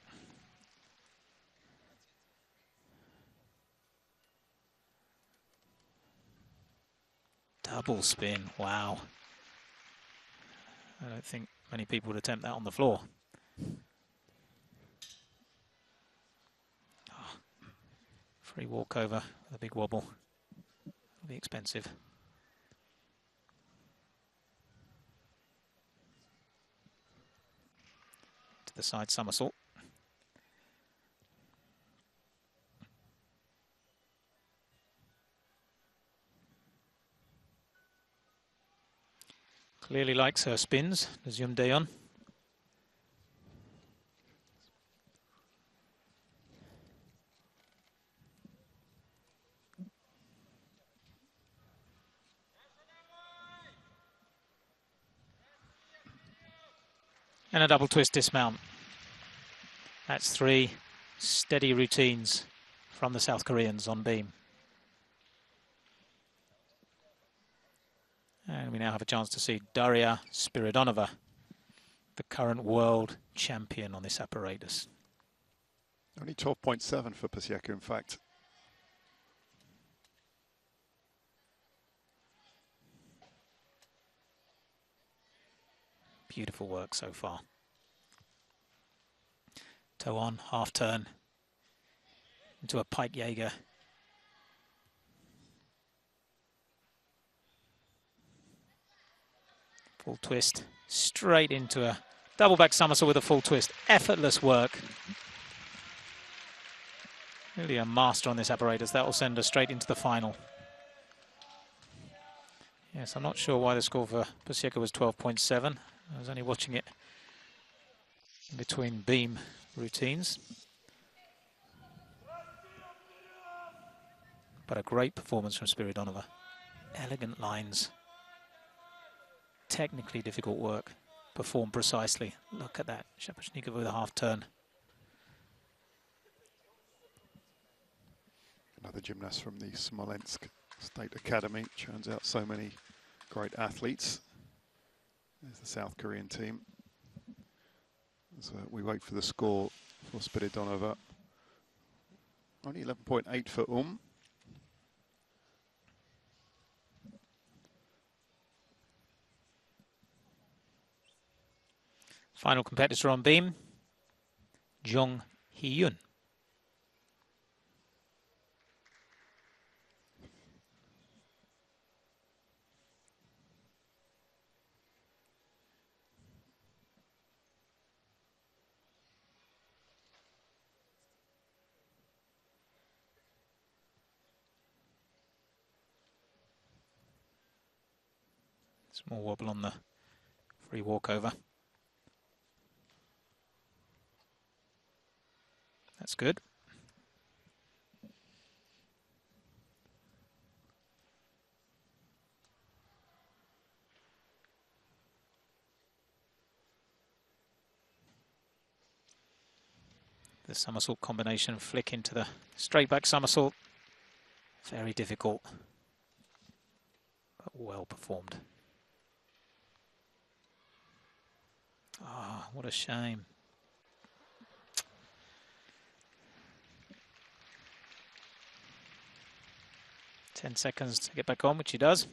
Double spin, wow. I don't think many people would attempt that on the floor. Free walkover, the big wobble. It'll be expensive. To the side somersault. Clearly likes her spins, the Zumdeon. And a double twist dismount. That's 3 steady routines from the South Koreans on beam. And we now have a chance to see Daria Spiridonova, the current world champion on this apparatus. Only 12.7 for Pasieka, in fact. Beautiful work so far. Toe on, half turn into a pike Jaeger. Full twist, straight into a double back somersault with a full twist. Effortless work. Really a master on this apparatus. That will send her straight into the final. Yes, I'm not sure why the score for Pasieka was 12.7. I was only watching it in between beam routines. But a great performance from Spiridonova. Elegant lines. Technically difficult work, performed precisely. Look at that, Shaposhnikova with a half turn. Another gymnast from the Smolensk State Academy. Turns out so many great athletes. There's the South Korean team. So we wait for the score for Spiridonova. Only 11.8 for Final competitor on beam, Jung Hee-yoon. Small wobble on the free walkover. That's good. The somersault combination, flick into the straight back somersault. Very difficult, but well performed. Ah, what a shame. Ten seconds to get back on, which he does.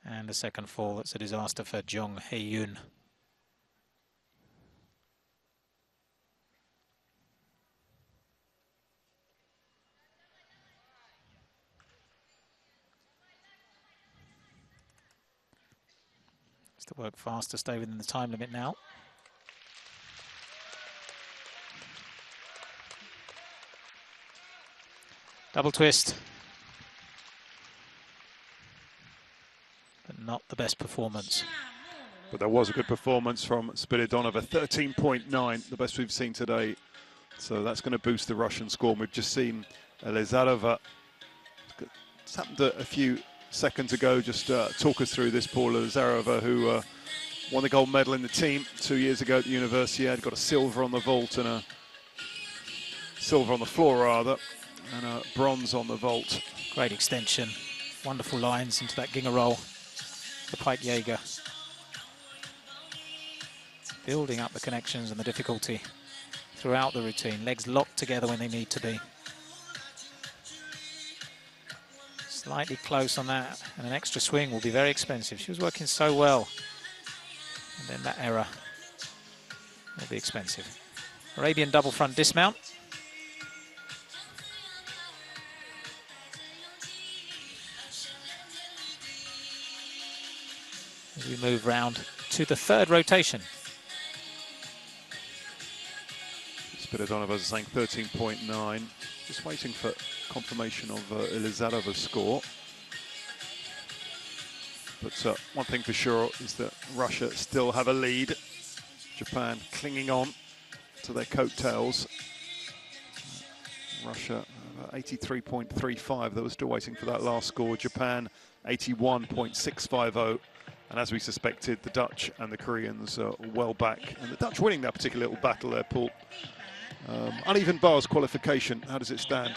And a second fall. That's a disaster for Jung Hee-yoon. To work fast to stay within the time limit now. Double twist. But not the best performance. But there was a good performance from Spiridonova, 13.9, the best we've seen today. So that's going to boost the Russian score. We've just seen Elizarova. It's happened a few seconds ago. Just talk us through this, Paul. Elizarova, who won the gold medal in the team 2 years ago at the Universiade, got a silver on the vault and a silver on the floor, rather, and a bronze on the vault. Great extension. Wonderful lines into that Ginger roll. The pike Jaeger. Building up the connections and the difficulty throughout the routine. Legs locked together when they need to be. Slightly close on that, and an extra swing will be very expensive. She was working so well, and then that error will be expensive. Arabian double front dismount. As we move round to the third rotation. Spiridonova saying 13.9. Just waiting for confirmation of Elizadova's score. But one thing for sure is that Russia still have a lead. Japan clinging on to their coattails. Russia 83.35. They were still waiting for that last score. Japan 81.650. And as we suspected, the Dutch and the Koreans are well back. And the Dutch winning that particular little battle there, Paul. Uneven bars qualification, how does it stand?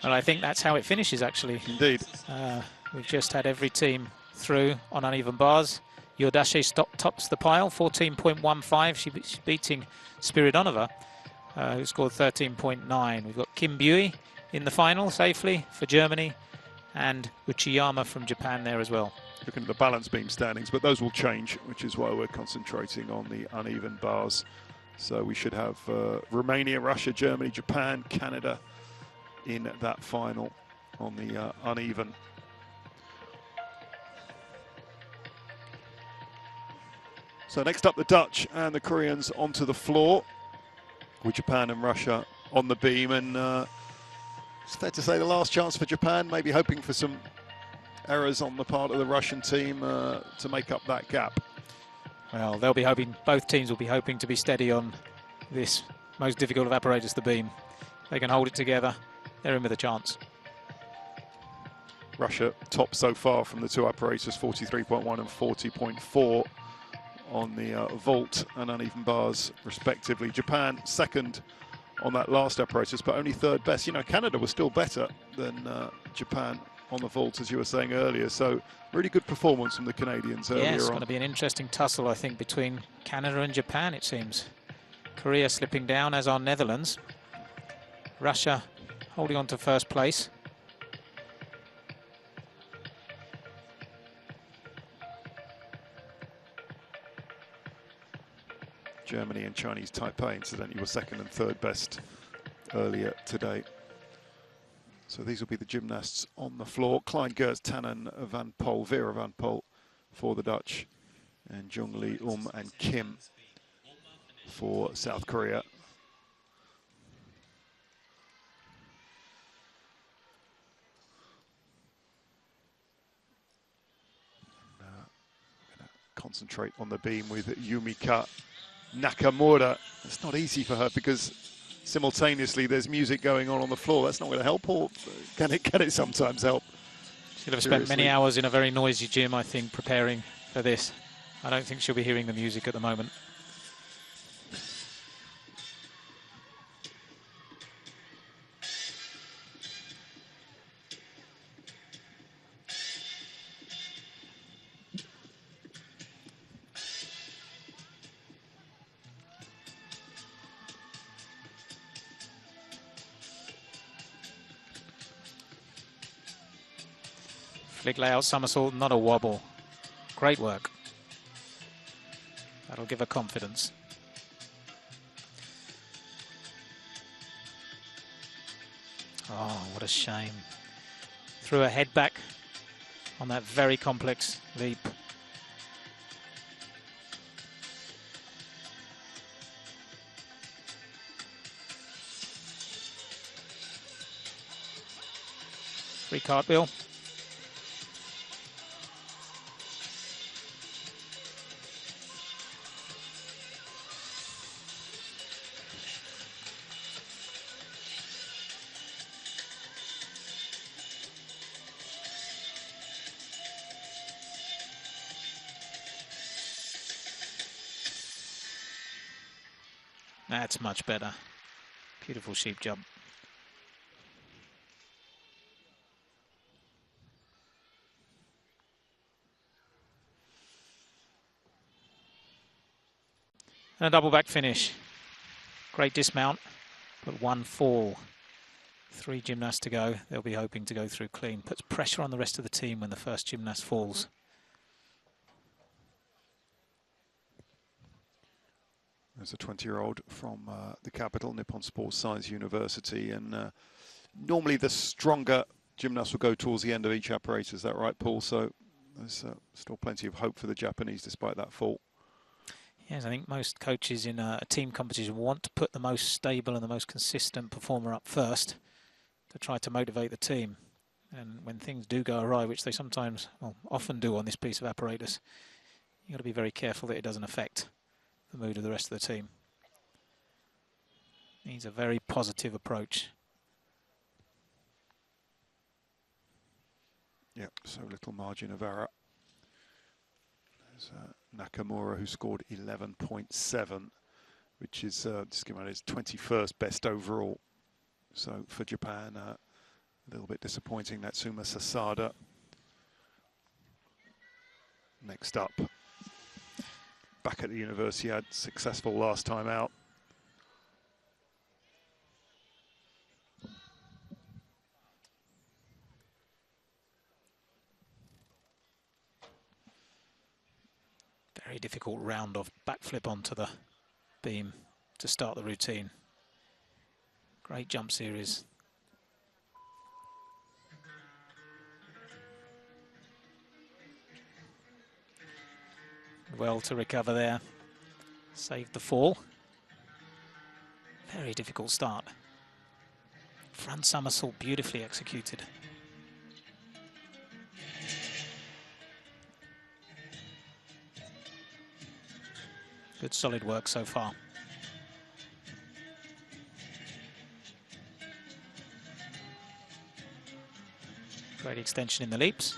Well, I think that's how it finishes, actually. Indeed. We've just had every team through on uneven bars. Yodashe tops the pile, 14.15. She's beating Spiridonova, who scored 13.9. We've got Kim Bui in the final safely for Germany, and Uchiyama from Japan there as well. Looking at the balance beam standings, but those will change, which is why we're concentrating on the uneven bars. So we should have Romania, Russia, Germany, Japan, Canada in that final on the uneven. So next up, the Dutch and the Koreans onto the floor, with Japan and Russia on the beam. And it's fair to say the last chance for Japan, maybe hoping for some errors on the part of the Russian team to make up that gap. Well, they'll be hoping, both teams will be hoping to be steady on this most difficult of apparatus, the beam. They can hold it together, they're in with a chance. Russia top so far from the two apparatus, 43.1 and 40.4 on the vault and uneven bars respectively. Japan second on that last apparatus, but only third best. You know, Canada was still better than Japan on the vault, as you were saying earlier. So really good performance from the Canadians earlier on. Yeah, it's going to be an interesting tussle, I think, between Canada and Japan, it seems. Korea slipping down, as are Netherlands. Russia holding on to first place. Germany and Chinese Taipei, incidentally, were second and third best earlier today. So these will be the gymnasts on the floor. Klein, Geerts, Tannen, Van Poel, Vera Van Poel for the Dutch, and Jung Lee, and Kim for South Korea. We're going to concentrate on the beam with Yumika Nakamura. It's not easy for her because simultaneously there's music going on the floor. That's not going to help, or can it sometimes help? She'll have spent many hours in a very noisy gym, I think, preparing for this. I don't think she'll be hearing the music at the moment. Flick layout somersault, not a wobble. Great work. That'll give her confidence. Oh, what a shame. Threw her head back on that very complex leap. Free cartwheel. That's much better. Beautiful sheep jump. And a double back finish. Great dismount, but one fall 3 gymnasts to go. They'll be hoping to go through clean. Puts pressure on the rest of the team when the first gymnast falls. There's a 20-year-old from the capital, Nippon Sports Science University, and normally the stronger gymnasts will go towards the end of each apparatus. Is that right, Paul? So there's still plenty of hope for the Japanese despite that fall. Yes, I think most coaches in a team competition want to put the most stable and the most consistent performer up first to try to motivate the team. And when things do go awry, which they sometimes, well, often do on this piece of apparatus, you've got to be very careful that it doesn't affect the mood of the rest of the team. Needs a very positive approach. Yeah, so little margin of error. There's Nakamura, who scored 11.7, which is just given his 21st best overall. So for Japan, a little bit disappointing. Natsuma Sasada next up. Back at the Universiade, successful last time out. Very difficult round of backflip onto the beam to start the routine. Great jump series. Well to recover there. Saved the fall. Very difficult start. Front somersault beautifully executed. Good solid work so far. Great extension in the leaps.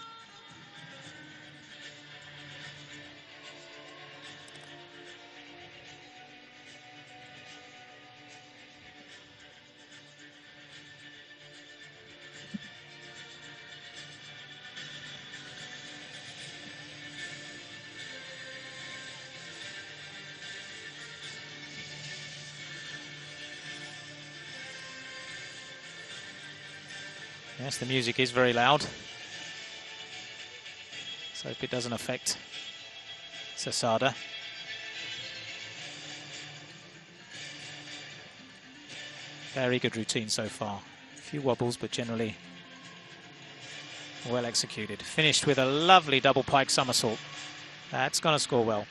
Yes, the music is very loud, so hope it doesn't affect Sasada. Very good routine so far. A few wobbles, but generally well executed. Finished with a lovely double pike somersault. That's going to score well.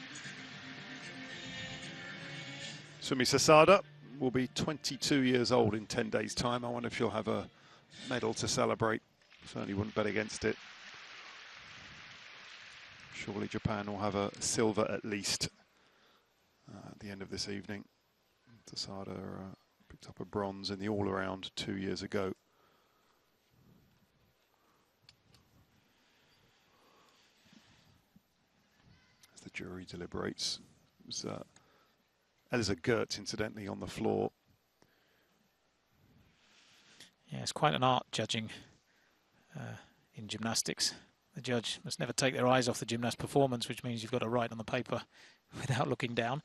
Sumi Sasada will be 22 years old in 10 days' time. I wonder if she'll have a medal to celebrate. Certainly wouldn't bet against it. Surely Japan will have a silver at least at the end of this evening. Sasada picked up a bronze in the all-around 2 years ago. As the jury deliberates, it was Elisa Gertz, incidentally, on the floor. Yeah, it's quite an art judging in gymnastics. The judge must never take their eyes off the gymnast performance, which means you've got to write on the paper without looking down.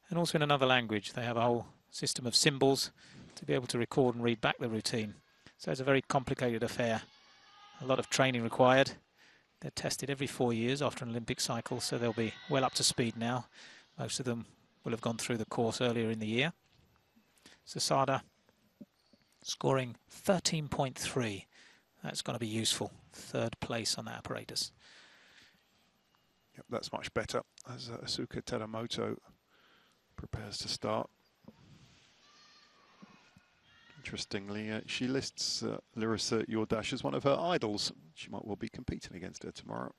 And also in another language. They have a whole system of symbols to be able to record and read back the routine. So it's a very complicated affair. A lot of training required. They're tested every 4 years after an Olympic cycle, so they'll be well up to speed now. Most of them will have gone through the course earlier in the year. Sasada scoring 13.3. That's going to be useful. 3rd place on the apparatus. Yep, that's much better as Asuka Teramoto prepares to start. Interestingly, she lists Larissa Jordash as one of her idols. She might well be competing against her tomorrow.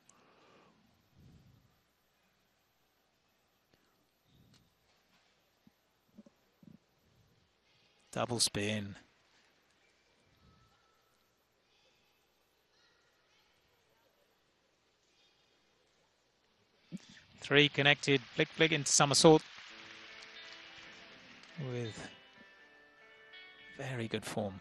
Double spin. Three connected, flick, flick into somersault with very good form.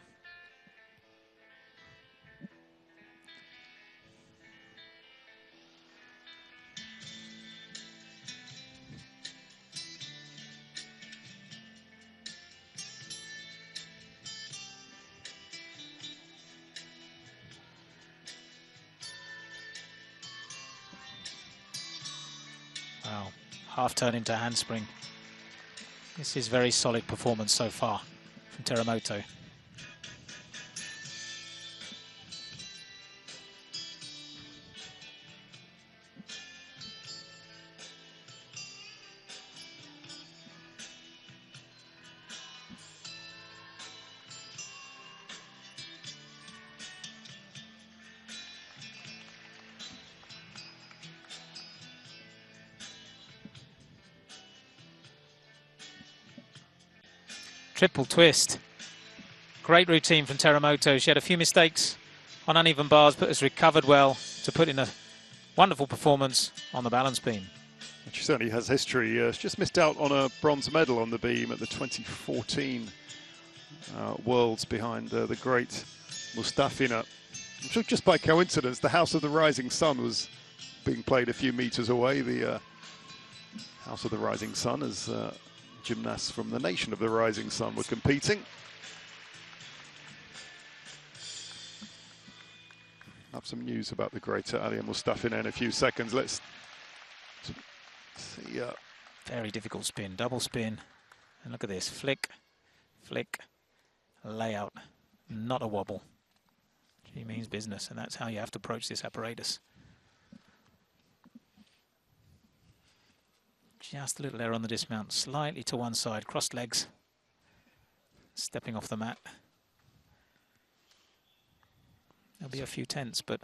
half turn into handspring. This is very solid performance so far from Teramoto. Triple twist. Great routine from Teramoto. She had a few mistakes on uneven bars, but has recovered well to put in a wonderful performance on the balance beam. She certainly has history. She just missed out on a bronze medal on the beam at the 2014 Worlds behind the great Mustafina. I'm sure just by coincidence, the House of the Rising Sun was being played a few meters away. The House of the Rising Sun, as gymnasts from the Nation of the Rising Sun were competing. Have some news about the great Alia Mustafina in a few seconds. Let's see. Very difficult spin, double spin. And look at this, flick, flick, layout, not a wobble. She means business, and that's how you have to approach this apparatus. Just a little error on the dismount, slightly to one side, crossed legs, stepping off the mat. There'll be a few tenths, but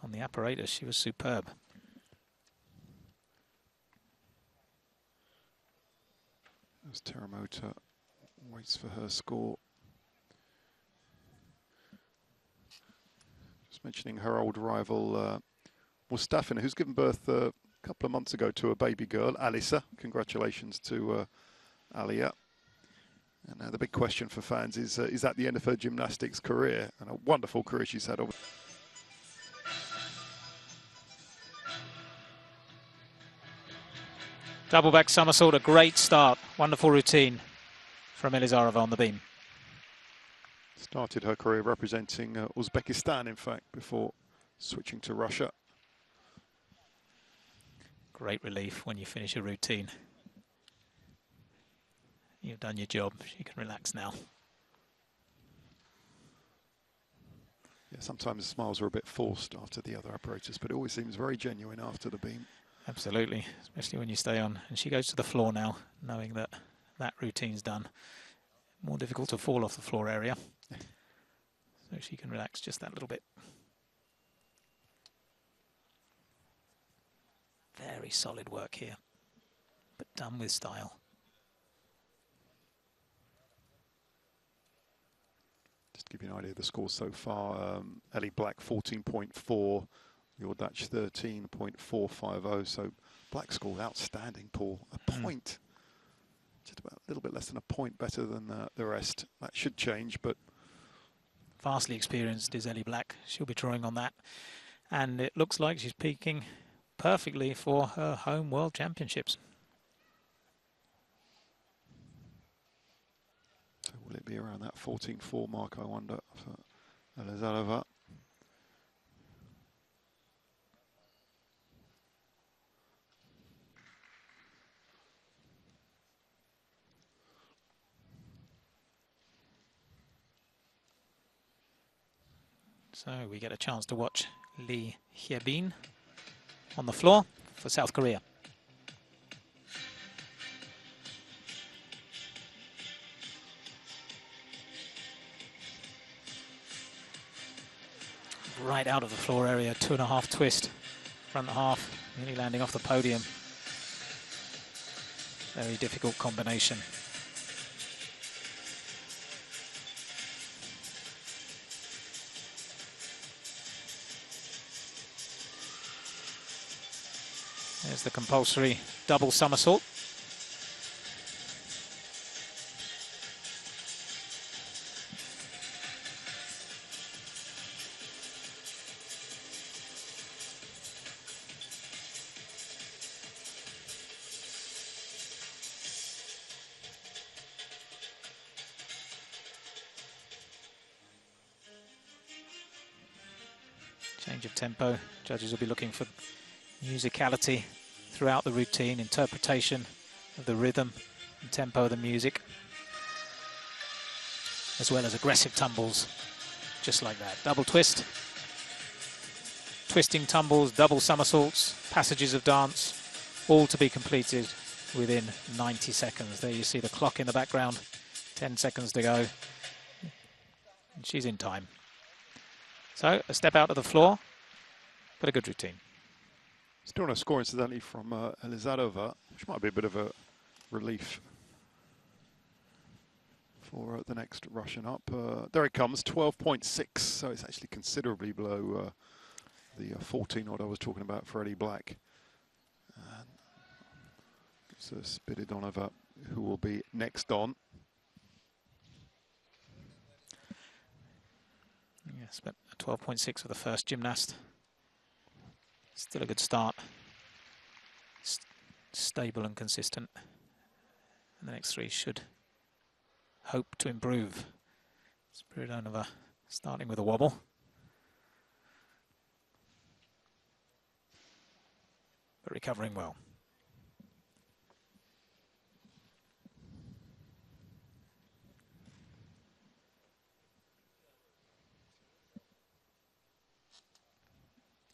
on the apparatus, she was superb. As Teramoto waits for her score. Just mentioning her old rival, Mustafina, who's given birth a couple of months ago to a baby girl, Alisa. Congratulations to Alia. And the big question for fans is that the end of her gymnastics career? And a wonderful career she's had. Double back somersault, a great start. Wonderful routine from Elizarova on the beam. Started her career representing Uzbekistan, in fact, before switching to Russia. Great relief when you finish a routine. You've done your job. You can relax now. Yeah, sometimes smiles are a bit forced after the other apparatus, but it always seems very genuine after the beam. Absolutely, especially when you stay on. And she goes to the floor now, knowing that that routine's done. More difficult to fall off the floor area. So she can relax just that little bit. Very solid work here, but done with style. Just to give you an idea of the scores so far, Ellie Black 14.4, your Dutch 13.450. So Black scored outstanding, Paul. A point, just about a little bit less than a point better than the rest. That should change, but vastly experienced is Ellie Black. She'll be drawing on that, and it looks like she's peaking perfectly for her home World Championships. So will it be around that 14.4 mark, I wonder, for Elizarova? So we get a chance to watch Lee Hyebin on the floor for South Korea. Right out of the floor area, 2.5 twist, front half, nearly landing off the podium. Very difficult combination. There's the compulsory double somersault. Change of tempo. Judges will be looking for musicality throughout the routine, interpretation of the rhythm and tempo of the music, as well as aggressive tumbles, just like that. Double twist, twisting tumbles, double somersaults, passages of dance, all to be completed within 90 seconds. There you see the clock in the background, 10 seconds to go. And she's in time. So a step out of the floor, but a good routine. Still on a score, incidentally, from Elizadova, which might be a bit of a relief for the next Russian up. There it comes, 12.6, so it's actually considerably below the 14 odd I was talking about for Eddie Black. So Spiridonova, who will be next on. Yes, but 12.6 for the first gymnast. Still a good start. Stable and consistent. And the next three should hope to improve. Spiridonova starting with a wobble. But recovering well.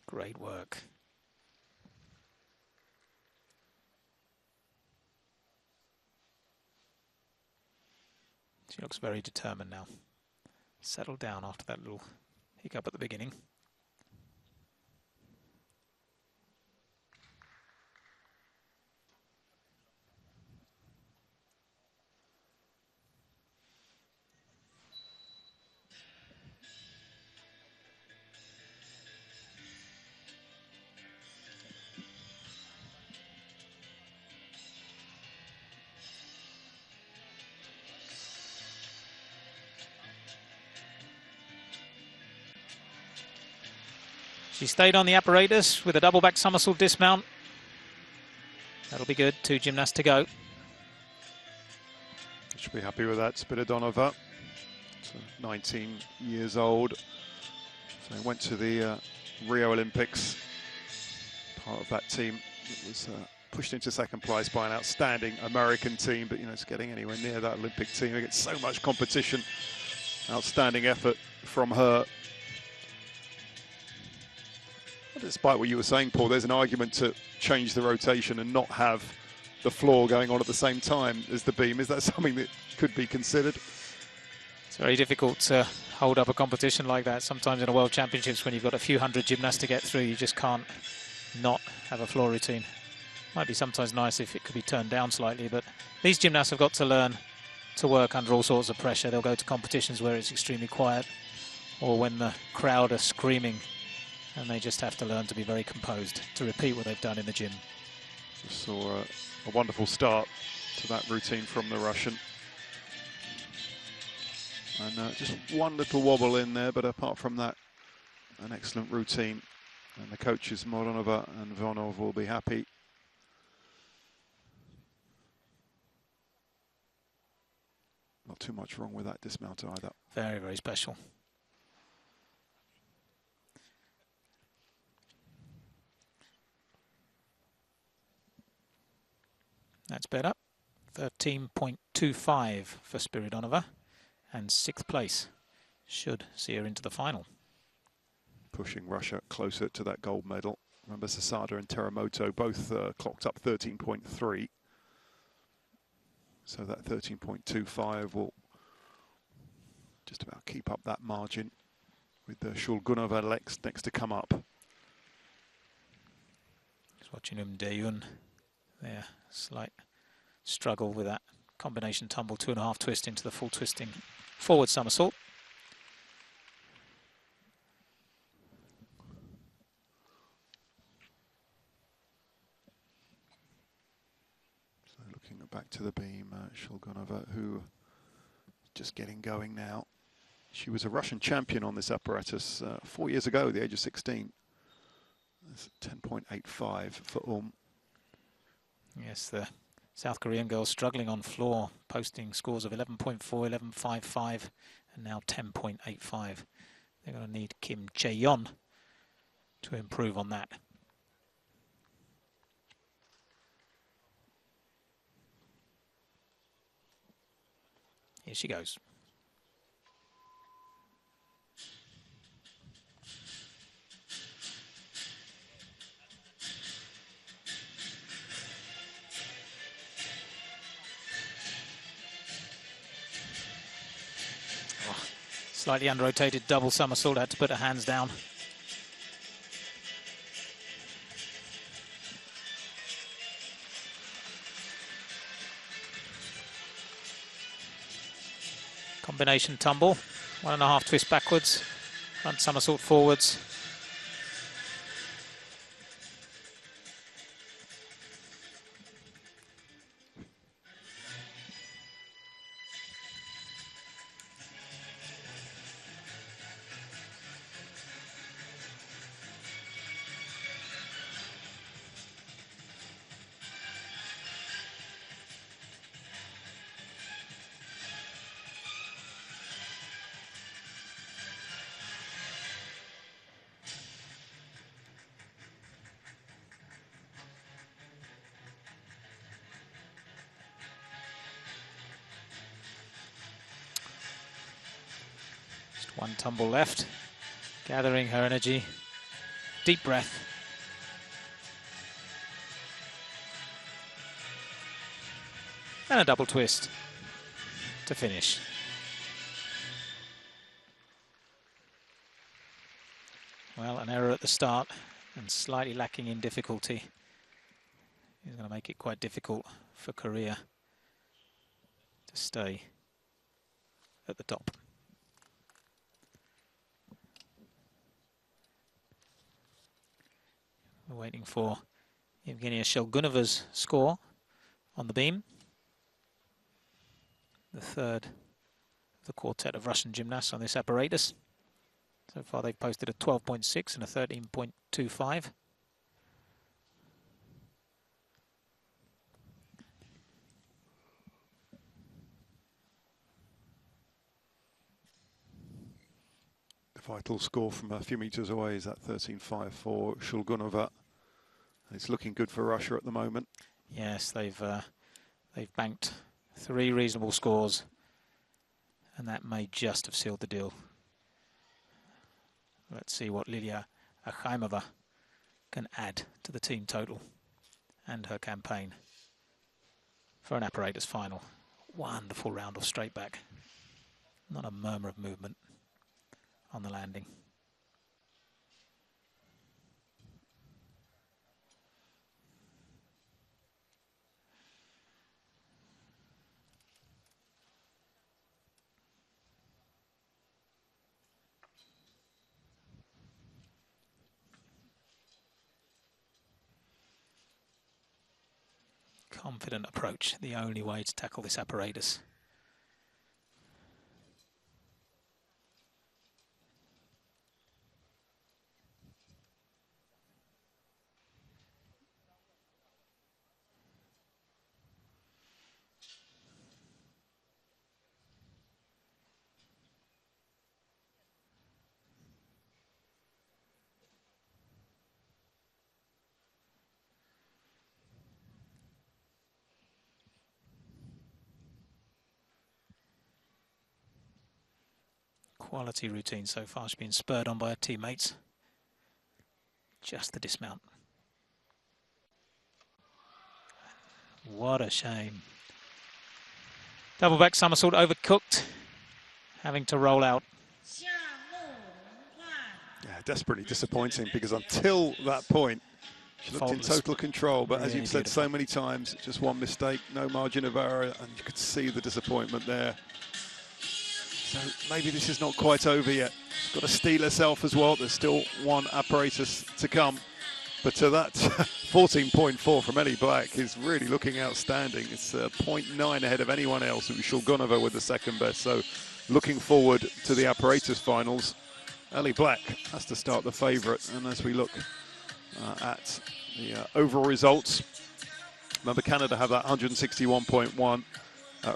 Great work. She looks very determined now. Settled down after that little hiccup at the beginning. She stayed on the apparatus with a double back somersault dismount. That'll be good. 2 gymnasts to go. Should be happy with that, Spiridonova. So 19 years old. So went to the Rio Olympics. Part of that team that was pushed into second place by an outstanding American team, but it's getting anywhere near that Olympic team. They get so much competition. Outstanding effort from her. Despite what you were saying, Paul, there's an argument to change the rotation and not have the floor going on at the same time as the beam. Is that something that could be considered? It's very difficult to hold up a competition like that. Sometimes in a World Championships, when you've got a few hundred gymnasts to get through, you just can't not have a floor routine. Might be sometimes nice if it could be turned down slightly, but these gymnasts have got to learn to work under all sorts of pressure. They'll go to competitions where it's extremely quiet or when the crowd are screaming, and they just have to learn to be very composed to repeat what they've done in the gym. Just saw a wonderful start to that routine from the Russian. And just one little wobble in there, but apart from that, an excellent routine. And the coaches, Moronova and Vonov, will be happy. Not too much wrong with that dismount either. Very, very special. That's better. 13.25 for Spiridonova, and 6th place should see her into the final. Pushing Russia closer to that gold medal. Remember, Sasada and Teramoto both clocked up 13.3. So that 13.25 will just about keep up that margin with the Shulgunova next to come up. Just watching Dayun there, slight struggle with that combination tumble, 2.5 twist into the full twisting forward somersault. So looking back to the beam, Shulgunova, who just getting going now. She was a Russian champion on this apparatus 4 years ago, at the age of 16. That's 10.85 for Yes, the South Korean girls struggling on floor, posting scores of 11.4, 11.55, and now 10.85. They're going to need Kim Chae-yeon to improve on that. Here she goes. Slightly unrotated double somersault, had to put her hands down. Combination tumble, 1.5 twist backwards, front somersault forwards. One tumble left, gathering her energy. Deep breath. And a double twist to finish. Well, an error at the start and slightly lacking in difficulty is going to make it quite difficult for Korea to stay at the top. We're waiting for Evgenia Shelgunova's score on the beam. The third of the quartet of Russian gymnasts on this apparatus. So far they've posted a 12.6 and a 13.25. Vital score from a few meters away is that 13.5 for Shulgunova. It's looking good for Russia at the moment. Yes, they've banked 3 reasonable scores, and that may just have sealed the deal. Let's see what Lilia Achaimova can add to the team total and her campaign for an apparatus final. Wonderful round of straight back. Not a murmur of movement on the landing. Confident approach, the only way to tackle this apparatus. Quality routine so far. She's been spurred on by her teammates. Just the dismount. What a shame. Double back somersault overcooked. Having to roll out. Yeah, desperately disappointing because until that point, she looked in total control. But as you've said so many times, just one mistake, no margin of error, and you could see the disappointment there. So maybe this is not quite over yet. She's got to steel herself as well. There's still one apparatus to come. But to that 14.4 from Ellie Black is really looking outstanding. It's 0.9 ahead of anyone else. It was Shulgunova with the second best. So looking forward to the apparatus finals. Ellie Black has to start the favourite. And as we look at the overall results, remember Canada have that 161.1.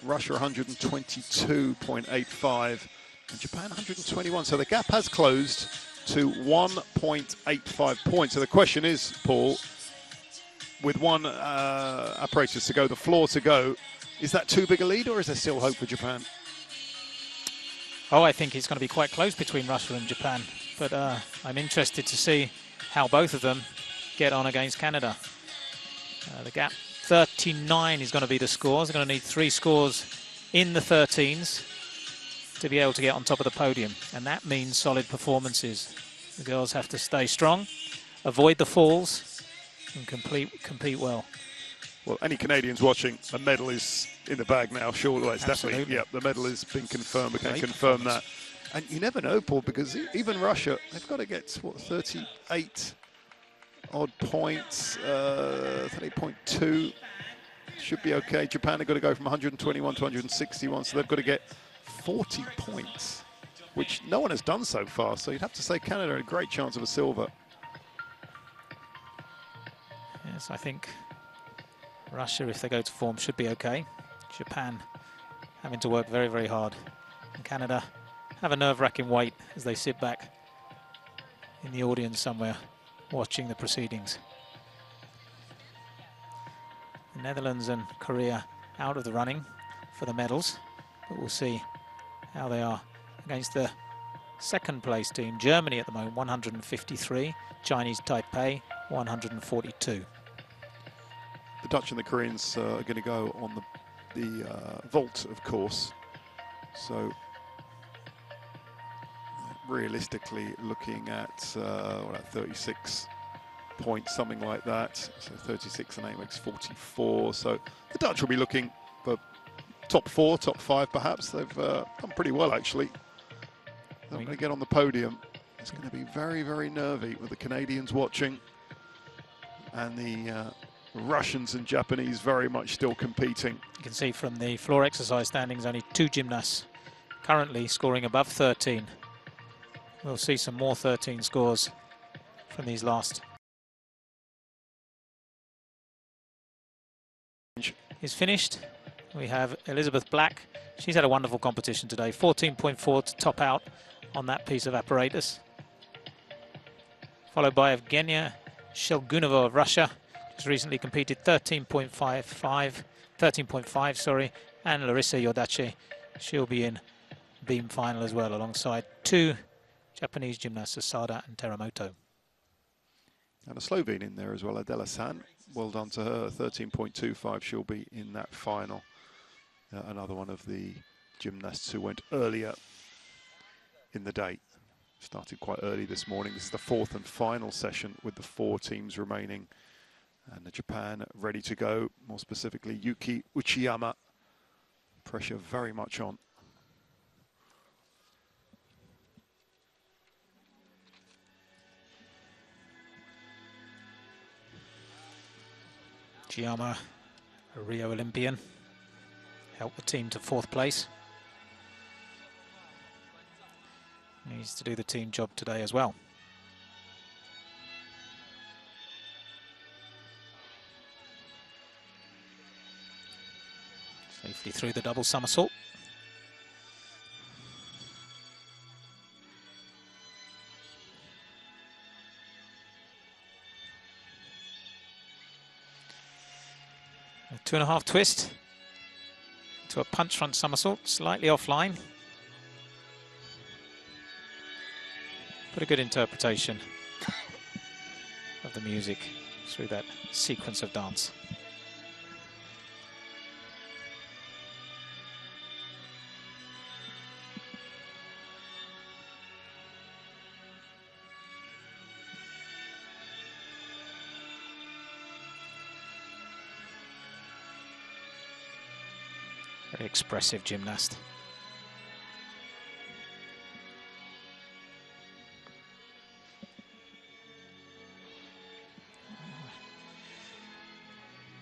Russia 122.85 and Japan 121. So the gap has closed to 1.85 points. So the question is, Paul, with one apparatus to go, the floor to go, is that too big a lead or is there still hope for Japan? Oh, I think it's going to be quite close between Russia and Japan, but I'm interested to see how both of them get on against Canada. The gap 39 is going to be the scores. They're going to need 3 scores in the 13s to be able to get on top of the podium, and that means solid performances. The girls have to stay strong, avoid the falls, and compete well. Well, any Canadians watching, a medal is in the bag now, sure. Well, it's Absolutely. definitely, the medal has been confirmed. We can confirm that. And you never know, Paul, because even Russia, they've got to get, what, 38 odd points, 38.2 should be okay. Japan have got to go from 121 to 161, so they've got to get 40 points, which no one has done so far. So you'd have to say Canada had a great chance of a silver. Yes, I think Russia, if they go to form, should be okay. Japan having to work very, very hard. And Canada have a nerve-wracking wait as they sit back in the audience somewhere watching the proceedings. The Netherlands and Korea out of the running for the medals, but we'll see how they are against the second place team. Germany at the moment 153, Chinese Taipei 142. The Dutch and the Koreans are going to go on the vault, of course. So realistically looking at 36 points, something like that. So 36 and 8 makes 44. So the Dutch will be looking for top 4, top 5 perhaps. They've done pretty well actually. They're not going to get on the podium. It's going to be very, very nervy with the Canadians watching and the Russians and Japanese very much still competing. You can see from the floor exercise standings, only 2 gymnasts currently scoring above 13. We'll see some more 13 scores from these last. Is finished. We have Elizabeth Black. She's had a wonderful competition today. 14.4 to top out on that piece of apparatus. Followed by Evgenia Shelgunova of Russia. Just recently competed 13.5, sorry. And Larissa Yodache. She'll be in beam final as well, alongside 2 Japanese gymnasts, Asada and Teramoto. And a Slovene in there as well, Adela San. Well done to her, 13.25. She'll be in that final. Another one of the gymnasts who went earlier in the day. Started quite early this morning. This is the 4th and final session with the 4 teams remaining. And the Japan ready to go, more specifically Yuki Uchiyama. Pressure very much on. Uchiyama, a Rio Olympian, helped the team to 4th place. Needs to do the team job today as well. Safely through the double somersault. A 2.5 twist to a punch front somersault, slightly offline. But a good interpretation of the music through that sequence of dance. Very expressive gymnast.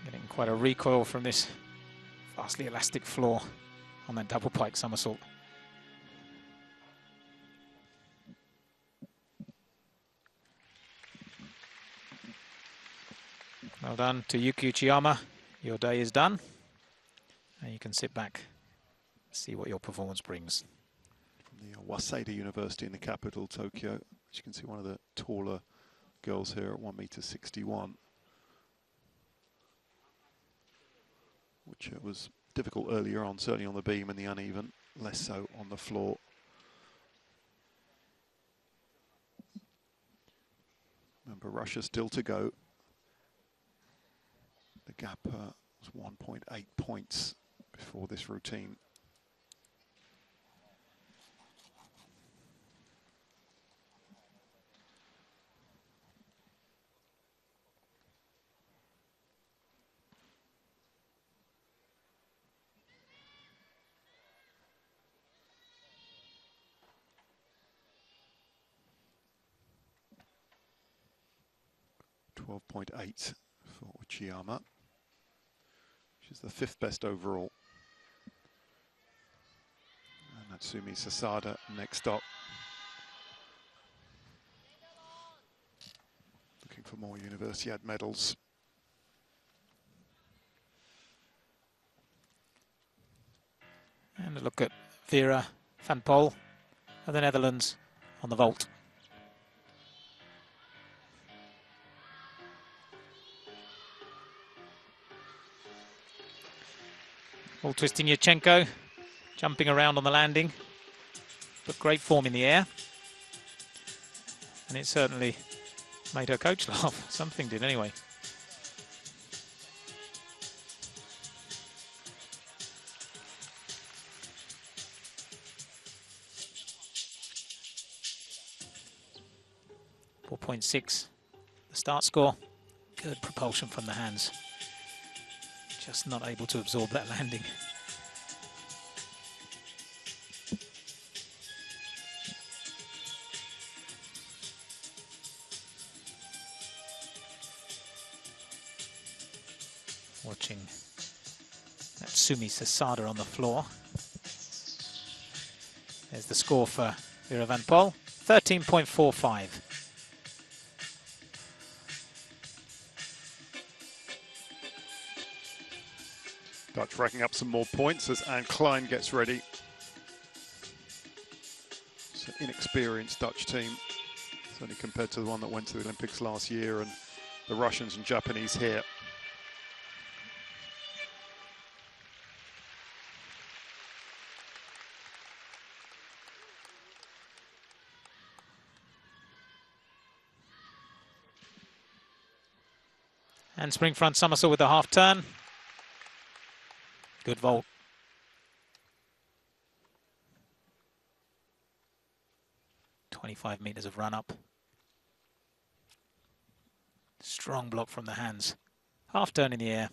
Getting quite a recoil from this vastly elastic floor on that double pike somersault. Well done to Yuki Uchiyama. Your day is done. And you can sit back, see what your performance brings. From the Waseda University in the capital, Tokyo. As you can see, one of the taller girls here at 1.61 m, which was difficult earlier on, certainly on the beam and the uneven, less so on the floor. Remember, Russia still to go. The gap was 1.8 points before this routine. .8 for Uchiyama, which is the 5th best overall. And Natsumi Sasada next up. Looking for more Universiade medals. And a look at Vera van Pol of the Netherlands on the vault. All twisting Yurchenko, jumping around on the landing, but great form in the air. And it certainly made her coach laugh. Something did anyway. .6, the start score. Good propulsion from the hands. Just not able to absorb that landing. Watching Natsumi Sasada on the floor. There's the score for Vera van Pol, 13.45. Dutch racking up some more points as Anne Klein gets ready. It's an inexperienced Dutch team, certainly compared to the one that went to the Olympics last year, and the Russians and Japanese here. And spring front somersault with a half turn. Good vault. .25 meters of run up. Strong block from the hands. Half turn in the air.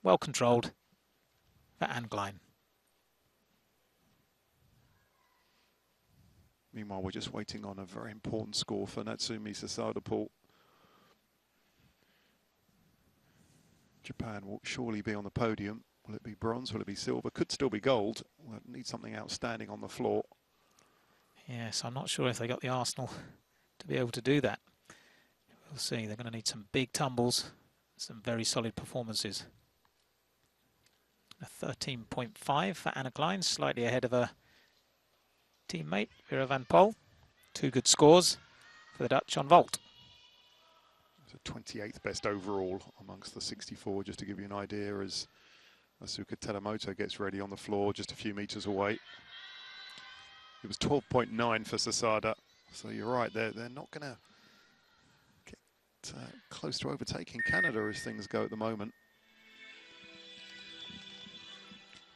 Well controlled for Anne Klein. Meanwhile, we're just waiting on a very important score for Natsumi Sasada, Paul. Japan will surely be on the podium. Will it be bronze? Will it be silver? Could still be gold. We'll need something outstanding on the floor. Yes, I'm not sure if they got the arsenal to be able to do that. We'll see. They're going to need some big tumbles, some very solid performances. A 13.5 for Anne Klein, slightly ahead of her teammate Vera van Pol. Two good scores for the Dutch on vault. It's a 28th best overall amongst the 64, just to give you an idea, as Asuka Teramoto gets ready on the floor just a few meters away. It was 12.9 for Sasada, so you're right, they're not going to get close to overtaking Canada as things go at the moment.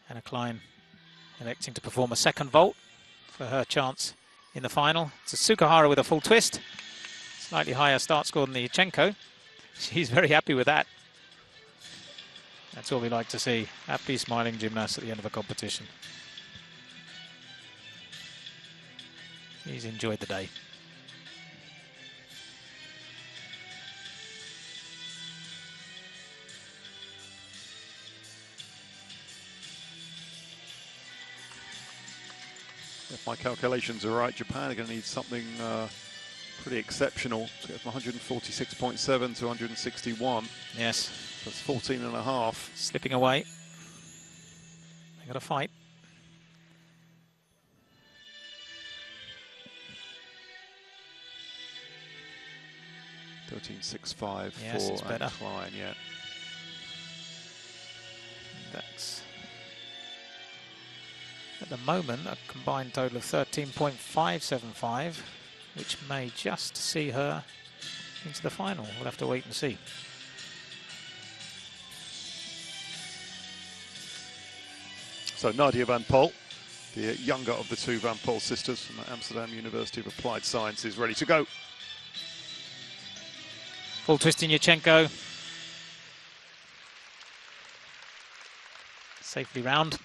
Anne Klein electing to perform a second vault for her chance in the final. It's a Tsukahara with a full twist. Slightly higher start score than the Yurchenko. She's very happy with that. That's all we like to see. Happy, smiling gymnast at the end of a competition. He's enjoyed the day. If my calculations are right, Japan are going to need something pretty exceptional to get from 146.7 to 161. Yes. That's 14 and a half. Slipping away. They got to fight. .1365 yes, it's for better. Anne Klein, yeah. That's at the moment a combined total of 13.575, which may just see her into the final. We'll have to wait and see. So Nadia van Pol, the younger of the two Van Pol sisters from the Amsterdam University of Applied Sciences, ready to go. Full twist in Yurchenko. Safely round.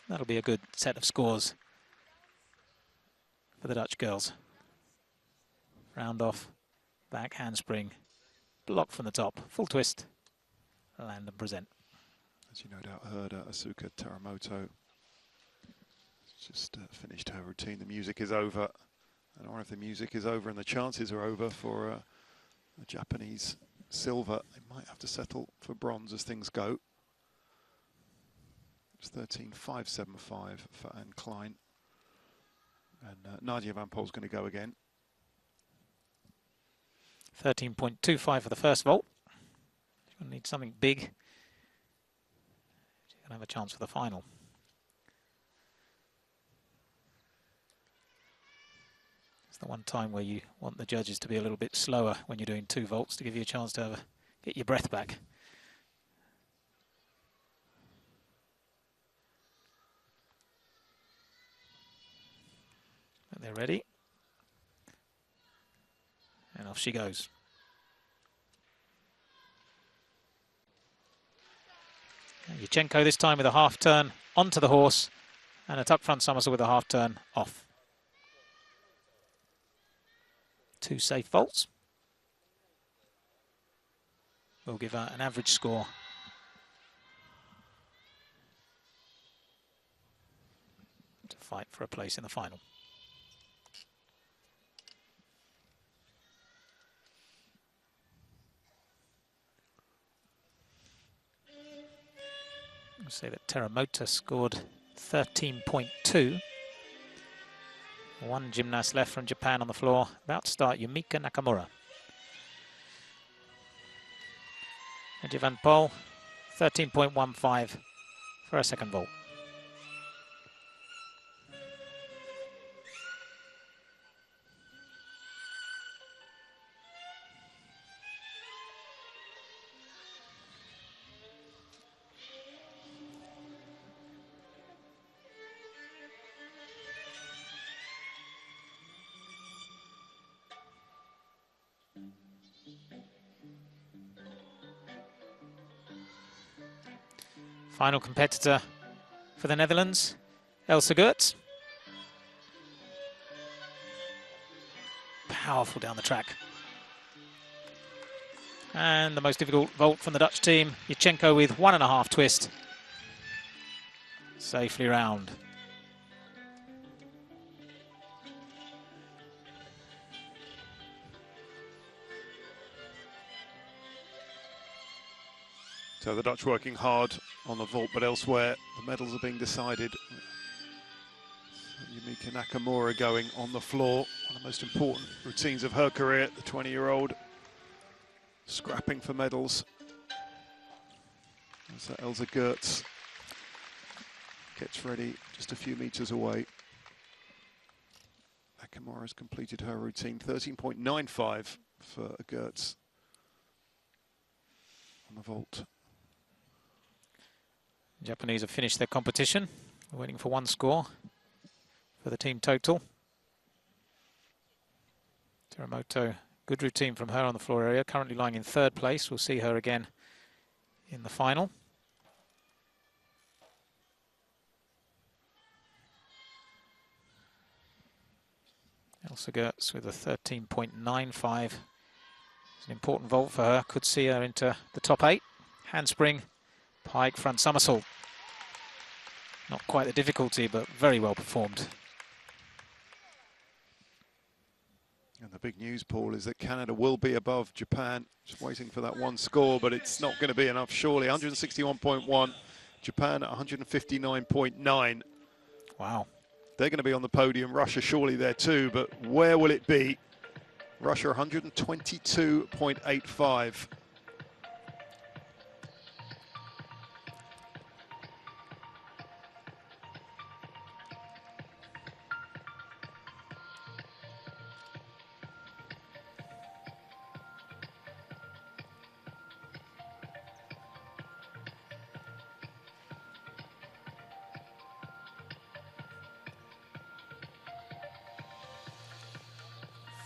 That'll be a good set of scores for the Dutch girls. Round off, back handspring, block from the top, full twist, land and present. As you no doubt heard, Asuka Teramoto just finished her routine. The music is over. And if the music is over and the chances are over for a Japanese silver, they might have to settle for bronze as things go. It's 13.575 for Anne Klein. And Nadia van Pol's going to go again. 13.25 for the first vault. She's going to need something big. She's going to have a chance for the final. It's the one time where you want the judges to be a little bit slower when you're doing 2 vaults to give you a chance to get your breath back. And they're ready. And off she goes. Yurchenko this time with a half turn onto the horse and a tuck front somersault with a half turn off. 2 safe vaults. We'll give her an average score to fight for a place in the final. I'll say that Teramoto scored 13.2. 1 gymnast left from Japan on the floor. About to start, Yumika Nakamura. Nadia van Pol, 13.15 for a second vault. Final competitor for the Netherlands, Elsa Geerts. Powerful down the track. And the most difficult vault from the Dutch team, Yurchenko with 1.5 twist. Safely round. So the Dutch working hard on the vault, but elsewhere the medals are being decided. Yumika Nakamura going on the floor, one of the most important routines of her career, the 20-year-old scrapping for medals. As Elsa Geerts gets ready just a few meters away. Nakamura has completed her routine, 13.95 for Geerts on the vault. Japanese have finished their competition. We're waiting for 1 score for the team total. Teramoto, good routine from her on the floor area, currently lying in 3rd place. We'll see her again in the final. Elsa Geerts with a 13.95. It's an important vault for her, could see her into the top 8. Handspring, pike front somersault. Not quite the difficulty, but very well performed. And the big news, Paul, is that Canada will be above Japan. Just waiting for that 1 score, but it's not going to be enough, surely. 161.1, Japan at 159.9. Wow. They're going to be on the podium. Russia surely there too, but where will it be? Russia 122.85.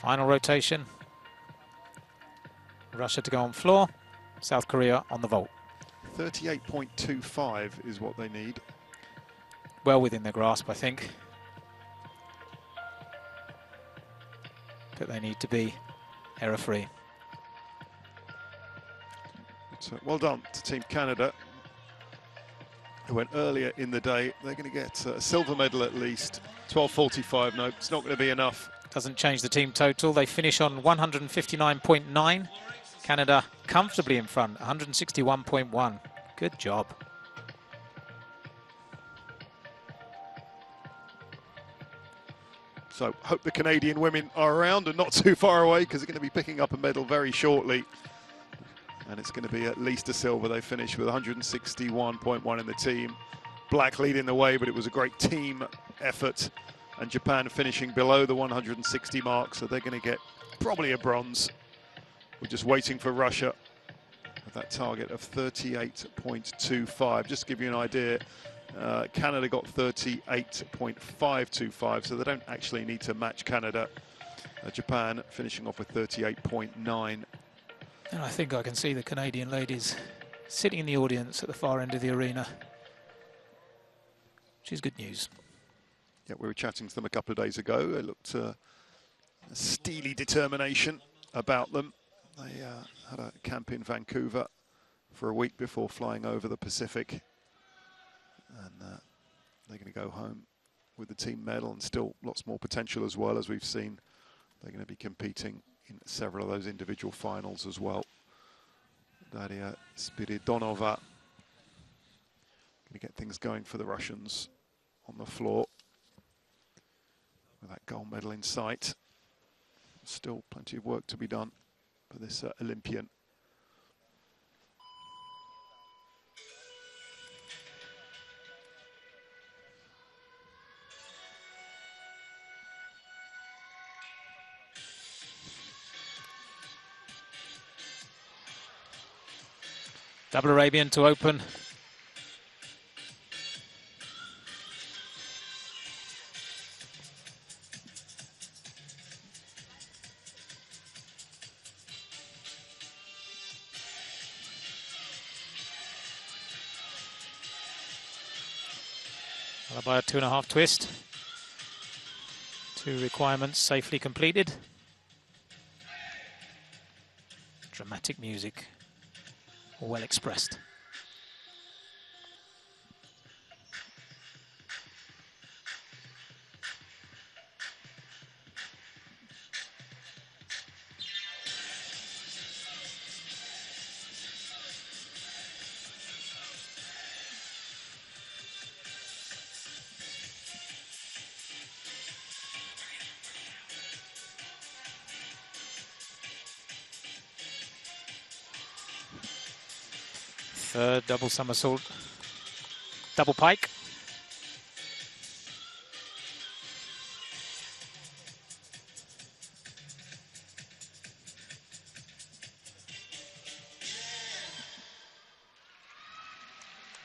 Final rotation. Russia to go on floor, South Korea on the vault. 38.25 is what they need. Well within their grasp, I think. But they need to be error-free. So well done to Team Canada, who went earlier in the day. They're going to get a silver medal at least. 12.45, no, it's not going to be enough. Doesn't change the team total. They finish on 159.9. Canada comfortably in front, 161.1. Good job. So hope the Canadian women are around and not too far away, because they're going to be picking up a medal very shortly. And it's going to be at least a silver. They finished with 161.1 in the team. Black leading the way, but it was a great team effort. And Japan finishing below the 160 mark, so they're going to get probably a bronze. We're just waiting for Russia with that target of 38.25. Just to give you an idea, Canada got 38.525, so they don't actually need to match Canada. Japan finishing off with 38.9. And I think I can see the Canadian ladies sitting in the audience at the far end of the arena, which is good news. Yeah, we were chatting to them a couple of days ago. They looked a steely determination about them. They had a camp in Vancouver for a week before flying over the Pacific. And they're going to go home with the team medal, and still lots more potential as well. As we've seen, they're going to be competing in several of those individual finals as well. Daria Spiridonova going to get things going for the Russians on the floor with that gold medal in sight. Still plenty of work to be done for this Olympian. Double Arabian to open. Followed by a 2.5 twist. 2 requirements safely completed. Dramatic music. Well expressed. Third double somersault, double pike.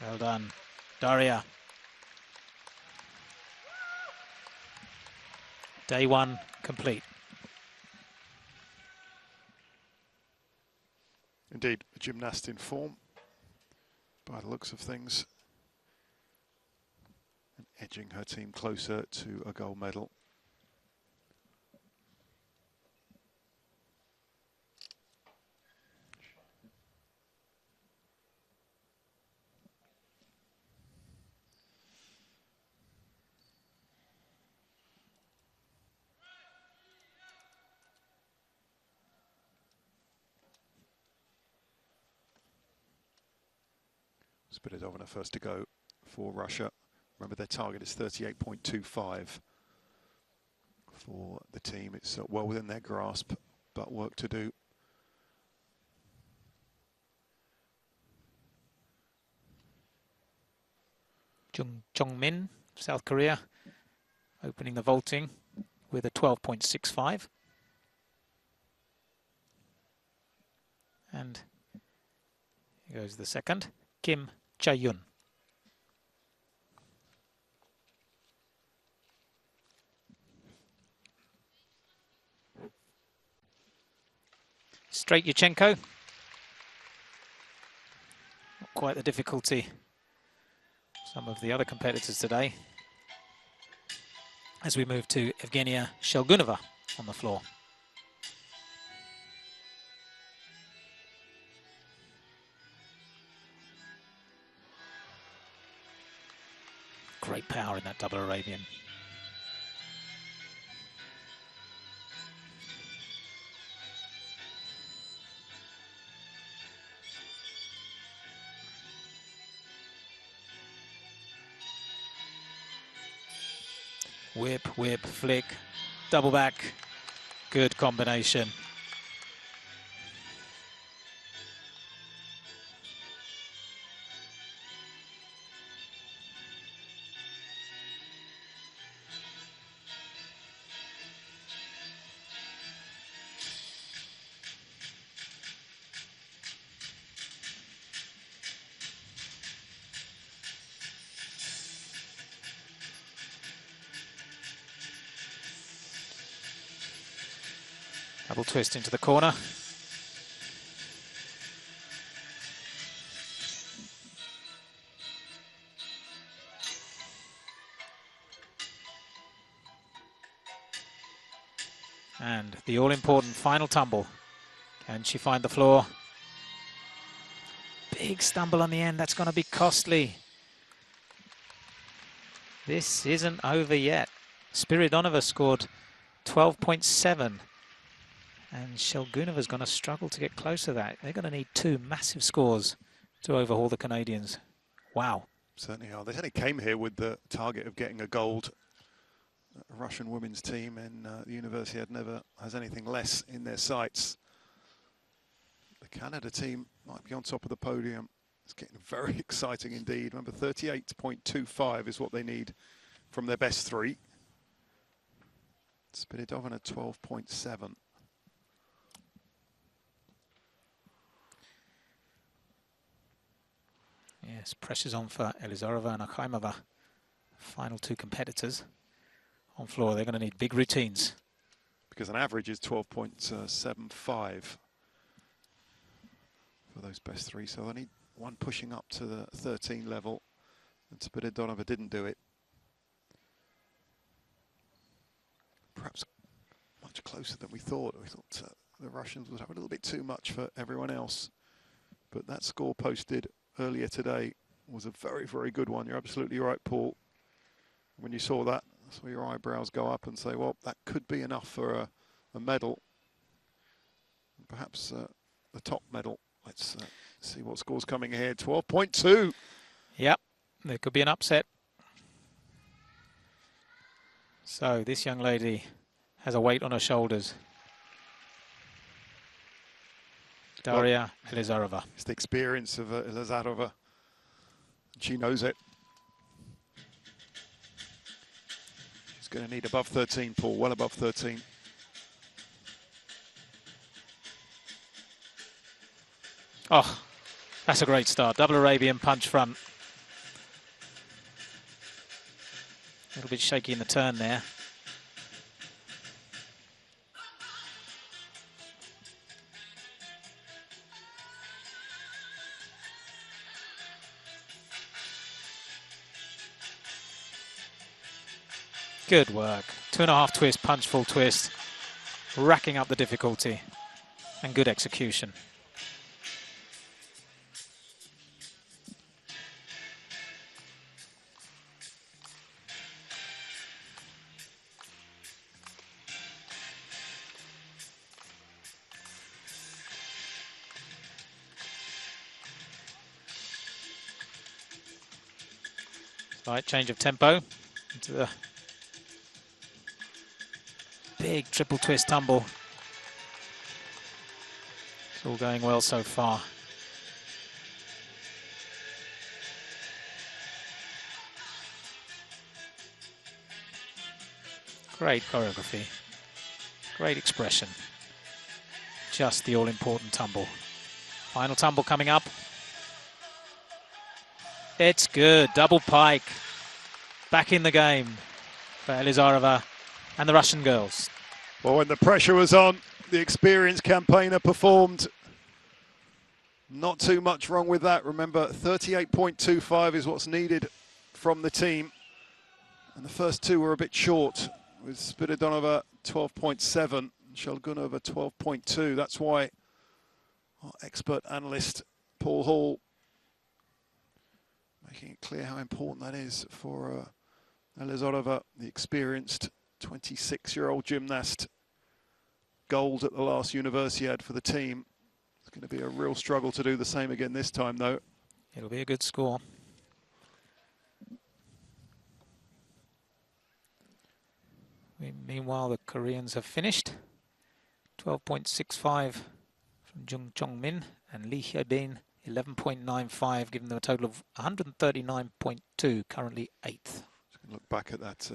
Well done, Daria. Day 1 complete. Indeed, a gymnast in form, by the looks of things, and edging her team closer to a gold medal. Spiridonova first to go for Russia. Remember, their target is 38.25 for the team. It's well within their grasp, but work to do. Jongmin, South Korea, opening the vaulting with a 12.65. And here goes the second, Kim Chae-yun. Straight Yurchenko. Not quite the difficulty some of the other competitors today. As we move to Evgenia Shelgunova on the floor. Great power in that double Arabian. Whip, whip, flick, double back. Good combination. Double twist into the corner. And the all-important final tumble. Can she find the floor? Big stumble on the end. That's going to be costly. This isn't over yet. Spiridonova scored 12.7. And Shelgunova's going to struggle to get close to that. They're going to need two massive scores to overhaul the Canadians. Wow. Certainly are. They certainly came here with the target of getting a gold. The Russian women's team, and the Universiade never has anything less in their sights. The Canada team might be on top of the podium. It's getting very exciting indeed. Remember, 38.25 is what they need from their best three. Spiridonova at 12.7. Yes, pressure's on for Elizarova and Akhaimova. Final two competitors on floor. They're going to need big routines. Because an average is 12.75 for those best three. So they need one pushing up to the 13 level. And Spiridonova didn't do it. Perhaps much closer than we thought. We thought the Russians would have a little bit too much for everyone else. But that score posted earlier today was a very, very good one. You're absolutely right, Paul. When you saw that, I saw your eyebrows go up and say, well, that could be enough for a medal. Perhaps the top medal. Let's see what score's coming here. 12.2. Yep, there could be an upset. So this young lady has a weight on her shoulders. Daria Elizarova. It's the experience of Elizarova. She knows it. She's going to need above 13, Paul, well above 13. Oh, that's a great start. Double Arabian punch front. A little bit shaky in the turn there. Good work. 2.5 twist, punch full twist. Racking up the difficulty. And good execution. Slight change of tempo into the big triple twist tumble. It's all going well so far. Great choreography. Great expression. Just the all-important tumble. Final tumble coming up. It's good. Double pike. Back in the game for Elizarova and the Russian girls. Well, when the pressure was on, the experienced campaigner, performed. Not too much wrong with that. Remember, 38.25 is what's needed from the team. And the first two were a bit short, with Spiridonova 12.7 and Shalgunova 12.2. That's why our expert analyst, Paul Hall, making it clear how important that is for Elizarova, the experienced 26-year-old gymnast. Gold at the last Universiade for the team. It's going to be a real struggle to do the same again this time, though. It'll be a good score. Meanwhile, the Koreans have finished. 12.65 from Jung Chong-min and Lee Hye-bin, 11.95, giving them a total of 139.2, currently 8th. Look back at that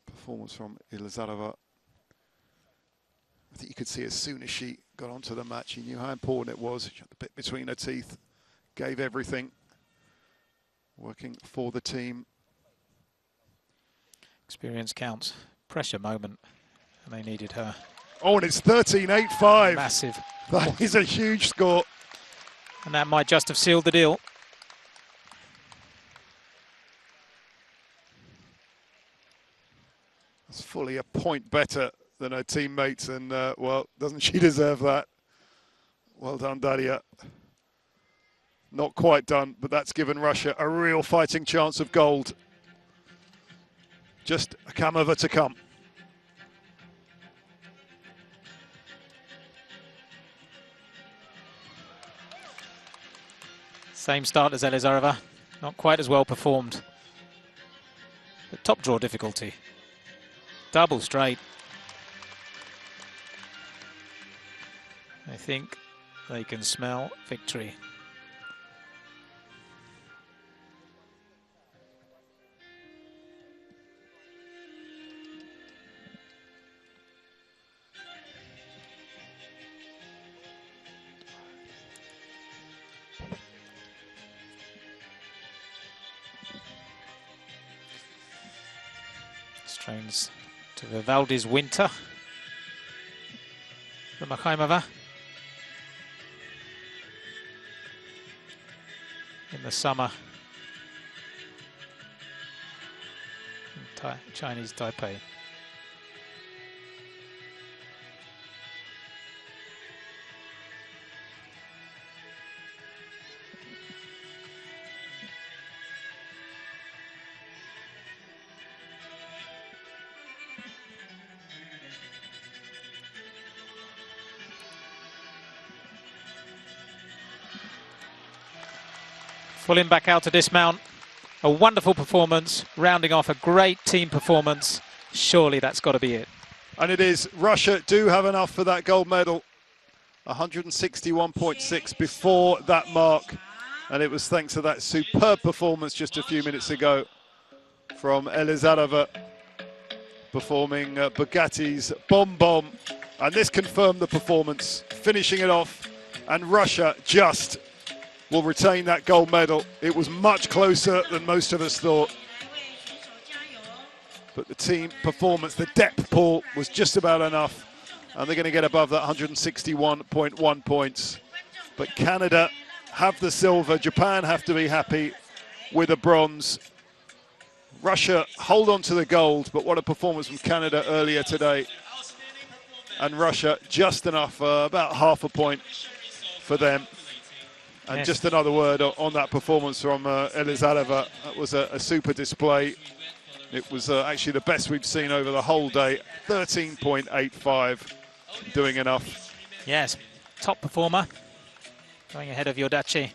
performance from Elizarova. I think you could see as soon as she got onto the match, she knew how important it was. She had the bit between her teeth, gave everything, working for the team. Experience counts. Pressure moment, and they needed her. Oh, and it's 13.85. Massive. That is a huge score. And that might just have sealed the deal. That's fully a point better than her teammates, and well, doesn't she deserve that? Well done, Daria. Not quite done, but that's given Russia a real fighting chance of gold. Just a Kamova to come. Same start as Elizarova, not quite as well performed. But top draw difficulty. Double straight. I think they can smell victory. Trains to Vivaldi's Winter. The Makhaimova. In the summer. In Chinese Taipei. Pulling back out to dismount. A wonderful performance, rounding off a great team performance. Surely that's got to be it. And it is. Russia do have enough for that gold medal. 161.6 before that mark. And it was thanks to that superb performance just a few minutes ago from Elizarova, performing Bugatti's Bomb Bomb. And this confirmed the performance, finishing it off. And Russia just will retain that gold medal. It was much closer than most of us thought. But the team performance, the depth pool was just about enough. And they're going to get above that 161.1 points. But Canada have the silver. Japan have to be happy with a bronze. Russia hold on to the gold, but what a performance from Canada earlier today. And Russia just enough, about half a point for them. And just another word on that performance from Elizarova. That was a super display. It was actually the best we've seen over the whole day. 13.85, doing enough. Yes, top performer, going ahead of Yodachi.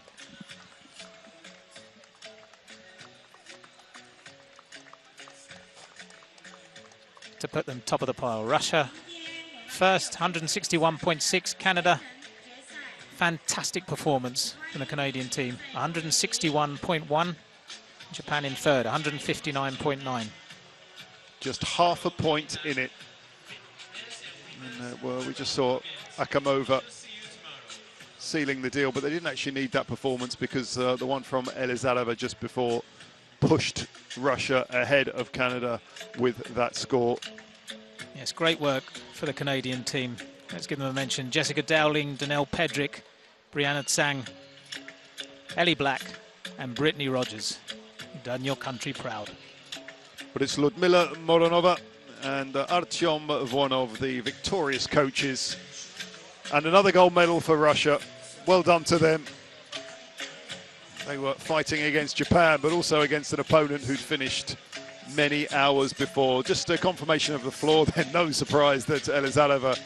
To put them top of the pile. Russia first, 161.6. Canada, fantastic performance from the Canadian team, 161.1. Japan in third, 159.9. Just half a point in it. And, well, we just saw Akamova sealing the deal, but they didn't actually need that performance because the one from Elizarova just before pushed Russia ahead of Canada with that score. Yes, great work for the Canadian team. Let's give them a mention. Jessica Dowling, Danelle Pedrick, Brianna Tsang, Ellie Black, and Brittany Rogers. You've done your country proud. But it's Ludmila Moronova and Artyom Vonov, the victorious coaches. And another gold medal for Russia. Well done to them. They were fighting against Japan, but also against an opponent who'd finished many hours before. Just a confirmation of the floor then. No surprise that Elizalova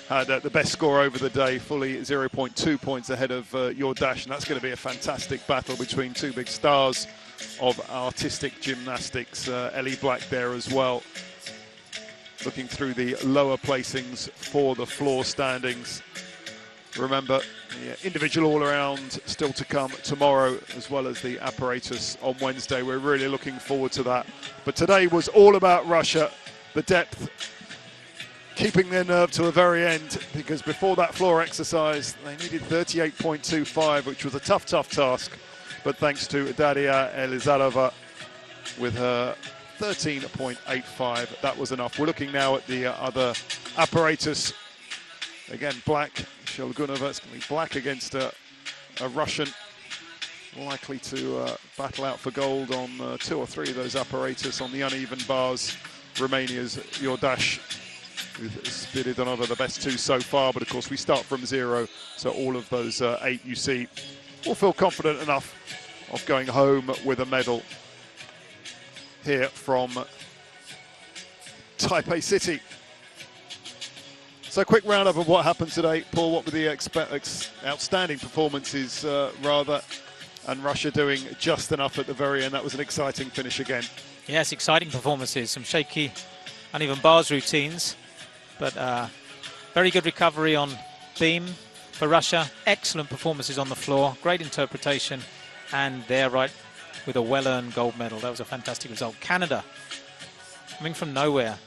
had the best score over the day, fully 0.2 points ahead of Jordache, and that's going to be a fantastic battle between two big stars of artistic gymnastics. Ellie Black there as well, looking through the lower placings for the floor standings. Remember, the individual all-around still to come tomorrow, as well as the apparatus on Wednesday. We're really looking forward to that. But today was all about Russia, the depth, keeping their nerve to the very end, because before that floor exercise, they needed 38.25, which was a tough task. But thanks to Daria Elizalova with her 13.85, that was enough. We're looking now at the other apparatus. Again, Black, Shelgunova. It's going to be Black against a Russian, likely to battle out for gold on 2 or 3 of those apparatus on the uneven bars. Romania's Jordache with Spiridonova, the best 2 so far, but of course we start from 0, so all of those 8 you see will feel confident enough of going home with a medal here from Taipei City. So a quick roundup of what happened today. Paul, what were the outstanding performances, and Russia doing just enough at the very end? That was an exciting finish again. Yes, exciting performances, some shaky, uneven bars routines, but very good recovery on beam for Russia. Excellent performances on the floor, great interpretation, and they're right with a well-earned gold medal. That was a fantastic result. Canada, coming from nowhere.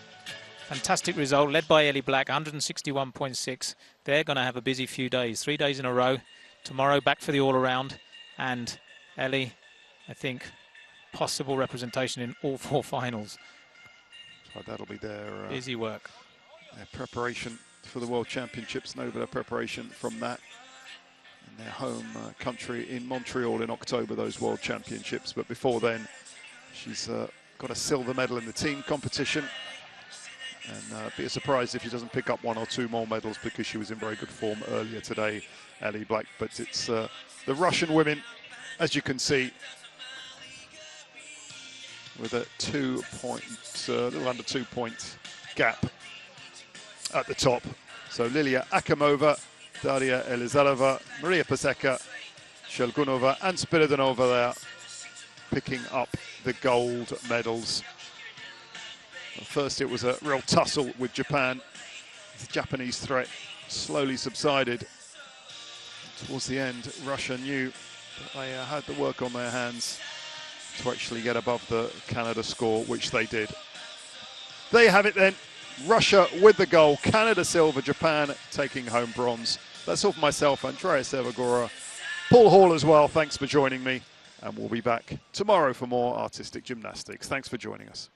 Fantastic result, led by Ellie Black, 161.6. They're going to have a busy few days, 3 days in a row. Tomorrow, back for the all-around. And Ellie, I think, possible representation in all 4 finals. So that'll be their busy work. Their preparation for the World Championships, no better preparation from that. In their home country in Montreal in October, those World Championships. But before then, she's got a silver medal in the team competition. And be surprised if she doesn't pick up 1 or 2 more medals, because she was in very good form earlier today, Ellie Black. But it's the Russian women, as you can see, with a little under 2 point gap at the top. So Lilia Akimova, Daria Elizalova, Maria Paseka, Shelgunova and Spiridonova there picking up the gold medals. First, it was a real tussle with Japan. The Japanese threat slowly subsided. Towards the end, Russia knew that they had the work on their hands to actually get above the Canada score, which they did. There you have it then. Russia with the gold, Canada silver, Japan taking home bronze. That's all for myself, Andreas Evagora, Paul Hall as well. Thanks for joining me, and we'll be back tomorrow for more artistic gymnastics. Thanks for joining us.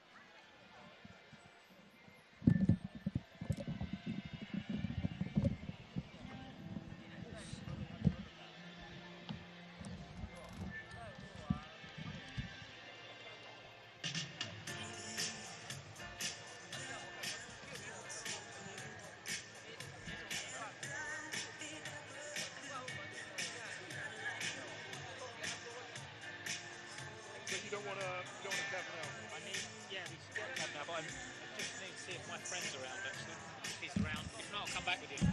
I just need to see if my friend's around, actually. If he's around. If not, I'll come back with you.